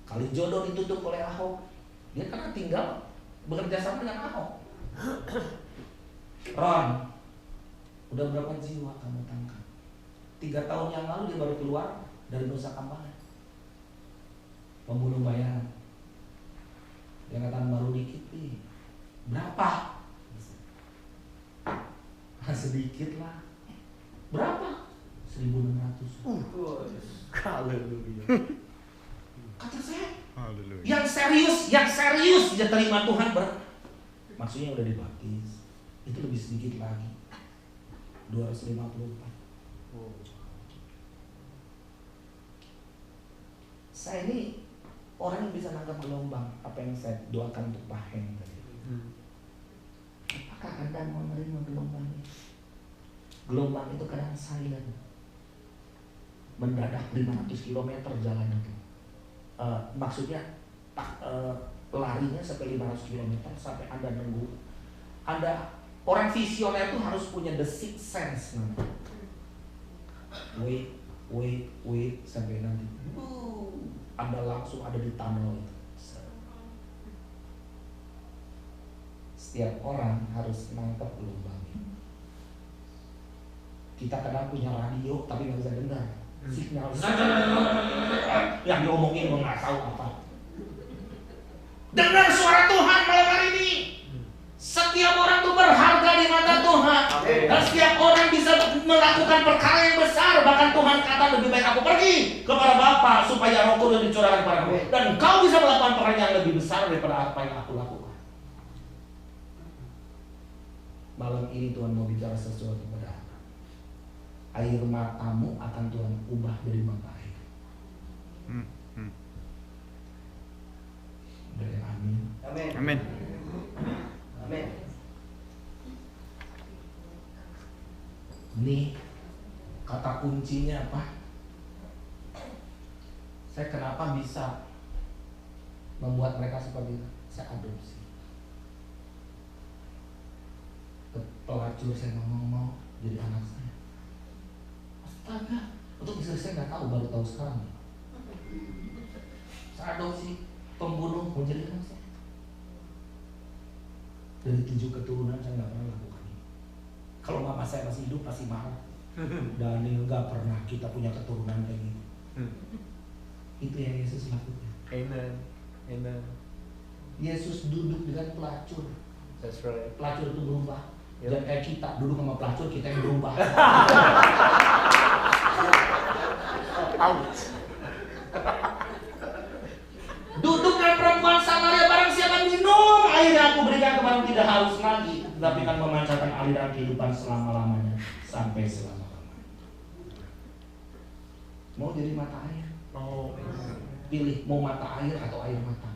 Kali jodoh ditutup oleh Ahok. Dia karena tinggal bekerja sama dengan Ahok. Ron, udah berapa jiwa kamu tangkap? 3 tahun yang lalu dia baru keluar dari Nusa Kambangan. Pembunuh bayaran. Dia katakan baru dikit nih. Berapa? Sedikit lah. Berapa? 1.600. Haleluya. Kata saya, yang serius dia terima Tuhan maksudnya udah dibaptis. Itu lebih sedikit lagi. 254. Saya ini orang yang bisa nangkap gelombang. Apa yang saya doakan untuk Pak Heng tadi. Apakah Anda mau menerima gelombangnya? Gelombang itu kadang silent. Mendadak 500 km jalan itu. Maksudnya larinya sampai 500 km sampai Anda nunggu. Orang visioner itu harus punya the sixth sense namanya. Wait sampai nanti Anda langsung ada di tunnel itu. Setiap orang harus nangkep gelombangnya. Kita kadang punya radio tapi nggak bisa dengar signal. Yang diomongin gue nggak tahu apa. Dengar suara Tuhan malam hari ini. Setiap orang itu berharga di mata Tuhan. Dan setiap orang bisa melakukan perkara yang besar. Bahkan Tuhan kata lebih baik aku pergi kepada Bapa supaya Roh Kudus dicurahkan kepadamu. Dan kau bisa melakukan perkara yang lebih besar daripada apa yang aku lakukan. Malam ini Tuhan mau bicara sesuatu kepada aku. Air matamu akan Tuhan ubah dari mata air. Dari amin. Amin. Amin. Ini kata kuncinya apa? Saya kenapa bisa membuat mereka seperti itu? Saya adopsi. Pelacur saya ngomong mau jadi anak saya. Astaga, untuk istri saya nggak tahu, baru tahu sekarang. Saya adopsi pembunuh mau jadi anak saya. Dari 7 keturunan saya nggak pernah lakukan ini. Kalau mama saya masih hidup pasti marah. Dan nggak pernah kita punya keturunan kayak gitu. Itu yang Yesus lakukan. Amen. Yesus duduk dengan pelacur. That's right. Pelacur itu berubah. Jangan kayak kita duduk sama pelacur, kita yang berubah. Out. Duduk dengan perempuan Samaria, barang siapa minum air yang aku berikan kepadamu tidak haus lagi, tapi akan memancarkan aliran kehidupan selama-lamanya sampai selama-lamanya. Mau jadi mata air? Pilih mau mata air atau air mata.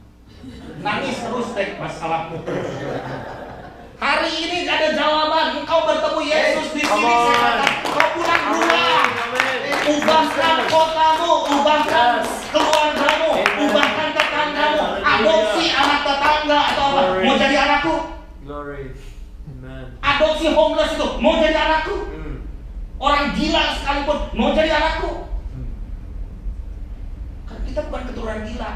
Nangis terus deh masalahmu. Hari ini ada jawaban. Engkau bertemu Yesus di sini. Saya katakan, kau pulang duluan. Ubahkan kotamu, ubahkan keluargamu, ubahkan tetanggamu. Adopsi anak tetangga atau apa? Mau jadi anakku? Glory. Amen. Adopsi homeless itu mau jadi anakku? Orang gila sekalipun mau jadi anakku? Karena kita bukan keturunan gila.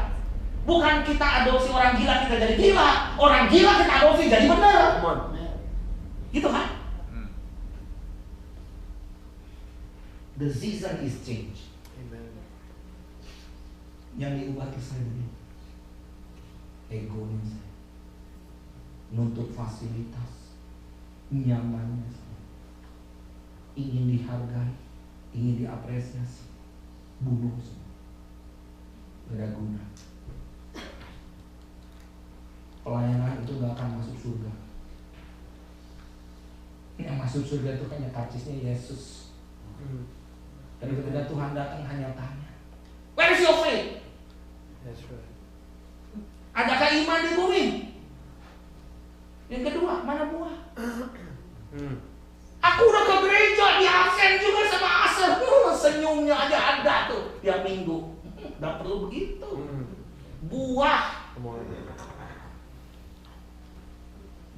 Bukan kita adopsi orang gila kita jadi gila. Orang gila kita adopsi jadi benar. Gitu kan? The season is change. Amen. Yang diubah ke saya ini egonya saya. Nuntut fasilitas, nyamannya saya. Ingin dihargai, ingin diapresiasi. Bunuh semua. Gak ada guna. Pelayanan itu gak akan masuk surga. Yang masuk surga itu hanya karcisnya Yesus. Dan ketika Tuhan datang hanya tanya, where is your faith? That's right. Adakah iman di bumi? Yang kedua, mana buah? Aku udah ke gereja, di absen juga sama Aser. Senyumnya aja ada tuh. buah.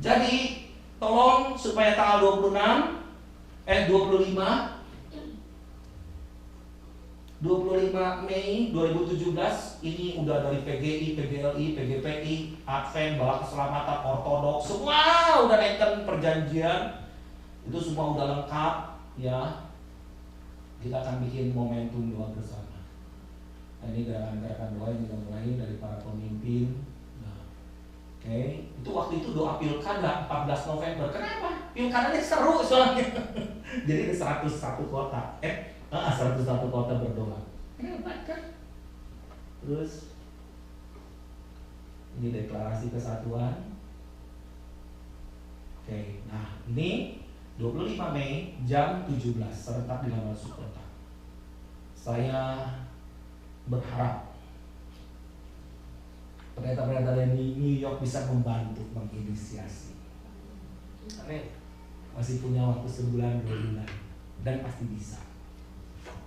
Jadi tolong supaya tanggal 25 Mei 2017 ini udah dari PGI, PGLI, PGPI, Advent, Bala Keselamatan, Ortodoks, semua udah neken perjanjian. Itu semua udah lengkap ya. Kita akan bikin momentum doa bersama. Nah, ini gerakan-gerakan doa yang kita mulai dari para pemimpin. Nah, oke. Itu waktu itu doa pilkada 14 November. Kenapa? Pilkadanya seru soalnya. Jadi ada 101 kota. 101 kota berdoa. Hebat kan? Terus ini deklarasi kesatuan. Oke, nah ini 25 Mei jam 17 serentak di Laman Sukota. Saya berharap pendeta-pendeta dari New York bisa membantu menginisiasi. Amin. Masih punya waktu sebulan 2 bulan dan pasti bisa.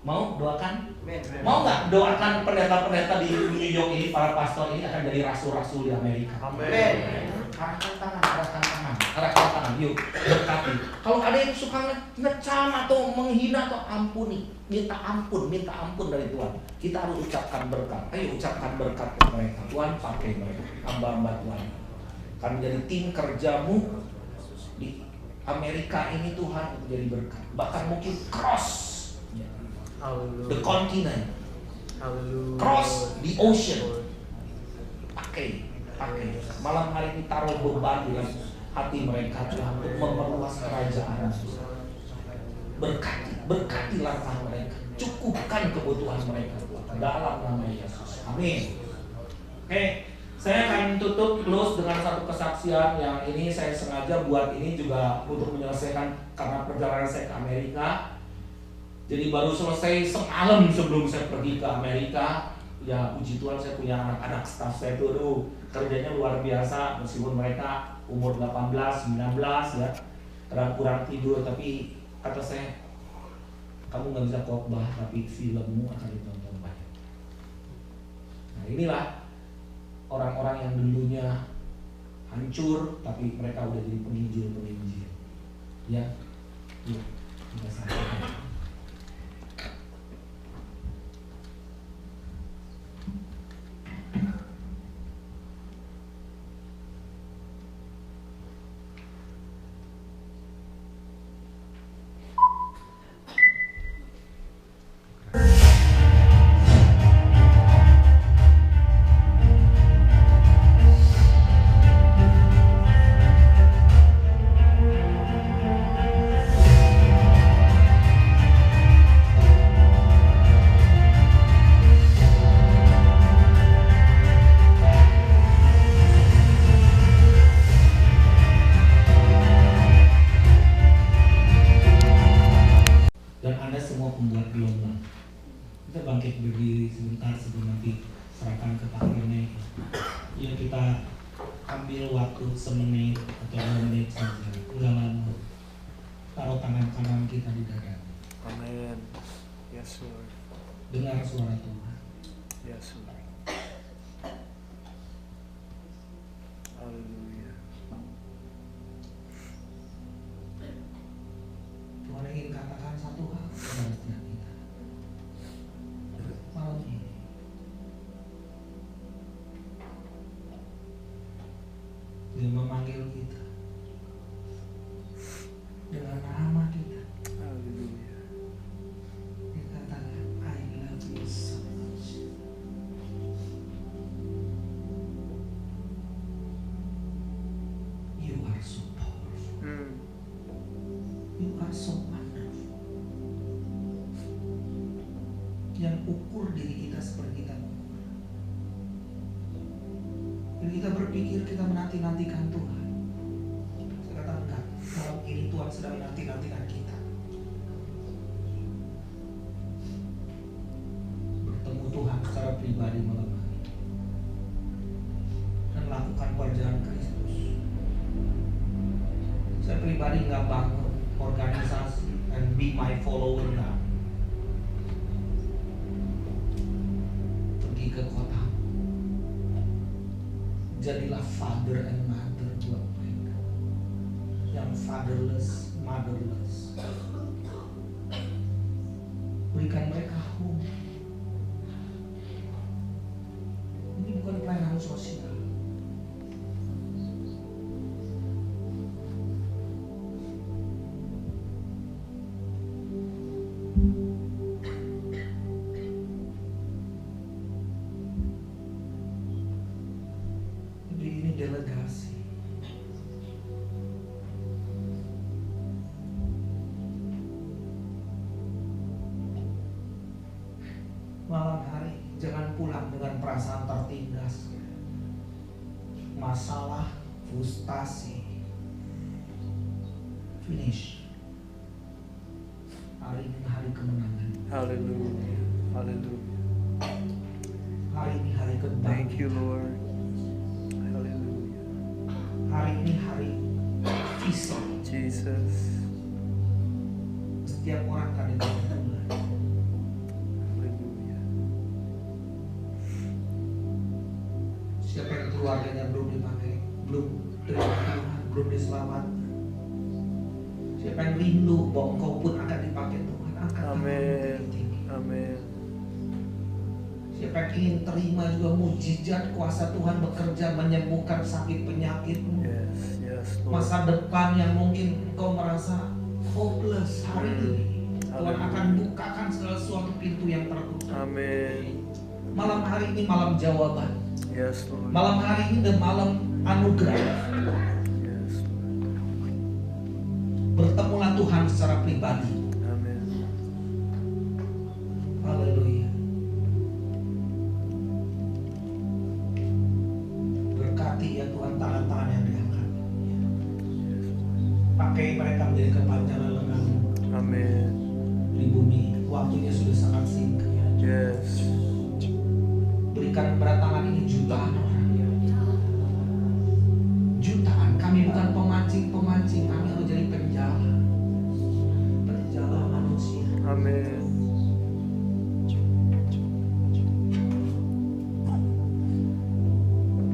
Mau doakan? Mau nggak doakan pendeta-pendeta di New York ini, para pastor ini akan jadi rasul-rasul di Amerika? Amin. Arahkan tangan, yuk berkati. Kalau ada yang suka ngecam atau menghina atau ampuni, minta ampun dari Tuhan. Kita harus ucapkan berkat. Ayo ucapkan berkat ke mereka. Tuhan pakai mereka, hamba-hamba Tuhan. Kan jadi tim kerjamu di Amerika ini Tuhan untuk jadi berkat. Bahkan mungkin cross the continent, cross the ocean. Pakai. Malam hari ini taruh beban di dalam hati mereka Tuhan untuk memperluas kerajaan. Berkati langkah mereka, cukupkan kebutuhan mereka dalam nama Yesus. Amin. Oke, saya akan tutup close dengan satu kesaksian yang ini saya sengaja buat ini juga untuk menyelesaikan karena perjalanan saya ke Amerika. Jadi baru selesai semalam sebelum saya pergi ke Amerika. Ya puji Tuhan saya punya anak-anak staff saya tuh kerjanya luar biasa meskipun mereka umur 18, 19 ya. Kurang tidur tapi kata saya kamu nggak bisa khotbah tapi filmmu akan ditonton banyak. Nah inilah orang-orang yang dulunya hancur tapi mereka udah jadi penginjil. Ya, kita sampaikan. Dengar suara Tuhan. Yes, Lord. Haleluya. Tuhan ingin katakan satu hal kepada setiap kita malam ini. Dia memanggil kita dengan nama kita. Haleluya. Dia katakan I love you so much. You are so powerful. You are so wonderful. Yang ukur diri kita seperti kita mengukur. Jadi kita berpikir kita menanti-nantikan Tuhan. Saya katakan enggak. Malam ini Tuhan sedang menanti-nantikan kita. Bertemu Tuhan secara pribadi malam hari. Dan lakukan perjalanan Kristus. Saya pribadi nggak bangun organisasi and be my follower now. Pergi ke kota, jadilah father and mother buat mereka yang fatherless, motherless. Berikan mereka home. Ini bukan pelayanan sosial. Jadi ini delegasi. Malam hari jangan pulang dengan perasaan tertindas, masalah, frustasi. Finish. Hari ini hari kemenangan. Hallelujah. Hallelujah. Hari ini hari kebangkitan. Thank you, Lord. Hallelujah. Hari ini hari visi. Jesus. Setiap orang akan dibentuk. Hallelujah. Siapa yang keluarganya belum dipakai, belum terima Tuhan, belum diselamatkan. Siapa yang rindu bahwa engkau pun akan dipakai Tuhan, angkat tangan Amin. tinggi. Amin. Siapa yang ingin terima juga mujizat kuasa Tuhan bekerja menyembuhkan sakit penyakitmu. Yes, yes, Lord. Masa depan yang mungkin engkau merasa hopeless hari ini, Tuhan akan bukakan segala sesuatu pintu yang tertutup. Amin. Malam hari ini malam jawaban. Yes, Lord. Malam hari ini dan malam anugerah. Yes, Lord. Bertemulah Tuhan secara pribadi. Amin. Haleluya. Berkati ya Tuhan tangan-tangan yang diangkat. Yes, Pakai mereka menjadi kepanjangan lenganmu Amin. di bumi. Waktunya sudah sangat singkat. Yes. Berikan beratangan ini jutaan orang. Jutaan. Kami bukan pemancing-pemancing. Kami harus jadi penjala. Penjala manusia. Amin.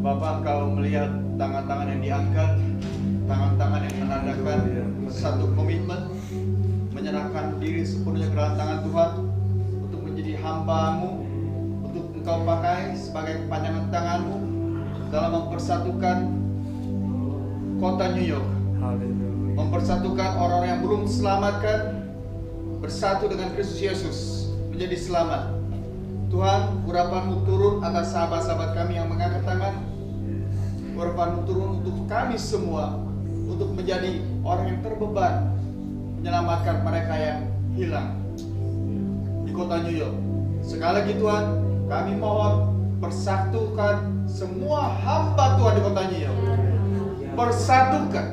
Bapak, Engkau melihat tangan-tangan yang diangkat, tangan-tangan yang menandakan satu komitmen, menyerahkan diri sepenuhnya ke dalam tangan Tuhan untuk menjadi hamba-Mu, untuk Engkau pakai sebagai kepanjangan tangan-Mu dalam mempersatukan kota New York, Hallelujah. mempersatukan orang-orang yang belum diselamatkan bersatu dengan Kristus Yesus menjadi selamat. Tuhan, urapan-Mu turun atas sahabat-sahabat kami yang mengangkat tangan. Urapan-Mu turun untuk kami semua, untuk menjadi orang yang terbeban, menyelamatkan mereka yang hilang di kota New York. Sekali lagi Tuhan, kami mohon persatukan semua hamba Tuhan di kota New York. Persatukan,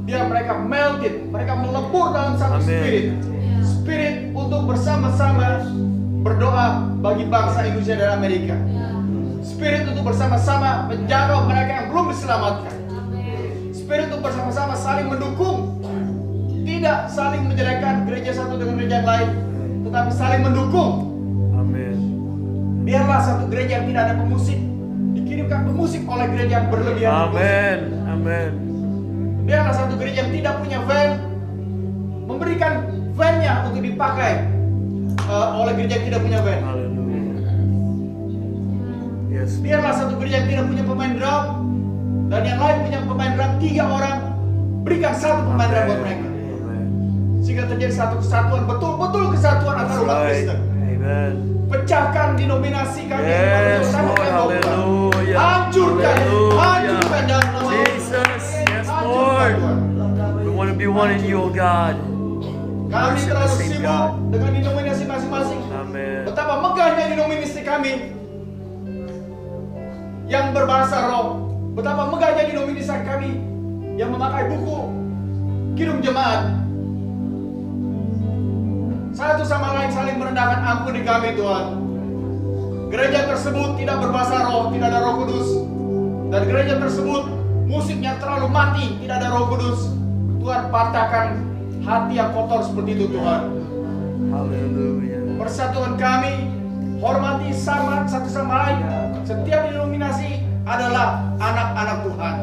biar mereka melted, mereka melebur dalam satu spirit. Spirit untuk bersama-sama berdoa bagi bangsa Indonesia dan Amerika. Spirit untuk bersama-sama menjaga mereka yang belum diselamatkan. Spirit untuk bersama-sama saling mendukung, tidak saling menjelekkan gereja satu dengan gereja yang lain, tetapi saling mendukung. Amin. Biarlah satu gereja yang tidak ada pemusik dikirimkan pemusik oleh gereja yang berlebihan. Amin. Amin. Biarlah satu gereja yang tidak punya van memberikan van-nya untuk dipakai oleh gereja yang tidak punya van. Hallelujah. Yes. Biarlah satu gereja yang tidak punya pemain drum dan yang lain punya pemain drum 3 orang, berikan satu pemain drum buat mereka, sehingga terjadi satu kesatuan, betul-betul kesatuan antar umat Kristen. Amen. Pecahkan denominasi kami yang Yes, bersama Lord. dengan Hallelujah. hancurkan, Hallelujah. hancurkan dalam nama Jesus. Yes, Hancurkan, Lord. Tuhan. We want to be one in you, oh God. Kami Worship the terlalu same sibuk God. dengan denominasi masing-masing. Amen. Betapa megahnya denominasi kami yang berbahasa roh. Betapa megahnya denominasi kami yang memakai buku Kidung Jemaat. Satu sama lain saling merendahkan, ampuni kami Tuhan. Gereja tersebut tidak berbahasa roh, tidak ada Roh Kudus. Dan gereja tersebut musiknya terlalu mati, tidak ada Roh Kudus. Tuhan, patahkan hati yang kotor seperti itu Tuhan. Hallelujah. Persatuan kami, hormati sama satu sama lain. Setiap denominasi adalah anak-anak Tuhan.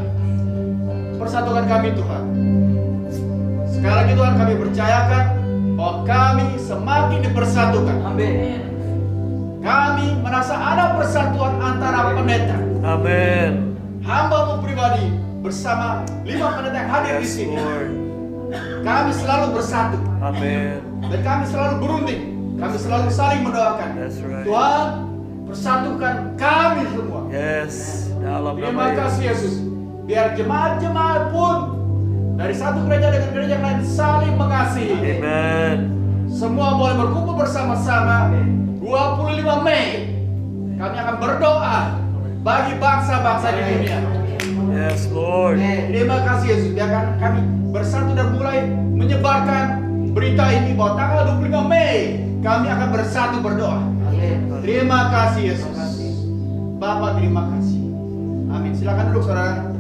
Persatukan kami Tuhan. Sekali lagi Tuhan, kami percayakan bahwa kami semakin dipersatukan. Amin. Kami merasa ada persatuan antara pendeta. Amin. Hamba-Mu pribadi bersama 5 pendeta yang hadir di Yes, sini. Lord. Kami selalu bersatu Amin. dan kami selalu berunding. Kami selalu saling mendoakan. That's right. Tuhan, persatukan kami semua. Yes. Dalam Terima nama kasih Yesus. Biar jemaat-jemaat pun dari satu gereja dengan gereja yang lain saling mengasihi. Amen. Semua boleh berkumpul bersama-sama 25 Mei. Kami akan berdoa bagi bangsa-bangsa di dunia. Yes, Lord. Terima kasih Yesus. Biarkan kami bersatu dan mulai menyebarkan berita ini bahwa tanggal 25 Mei kami akan bersatu berdoa. Terima kasih Yesus. Bapak terima kasih. Amin. Silakan duduk saudara.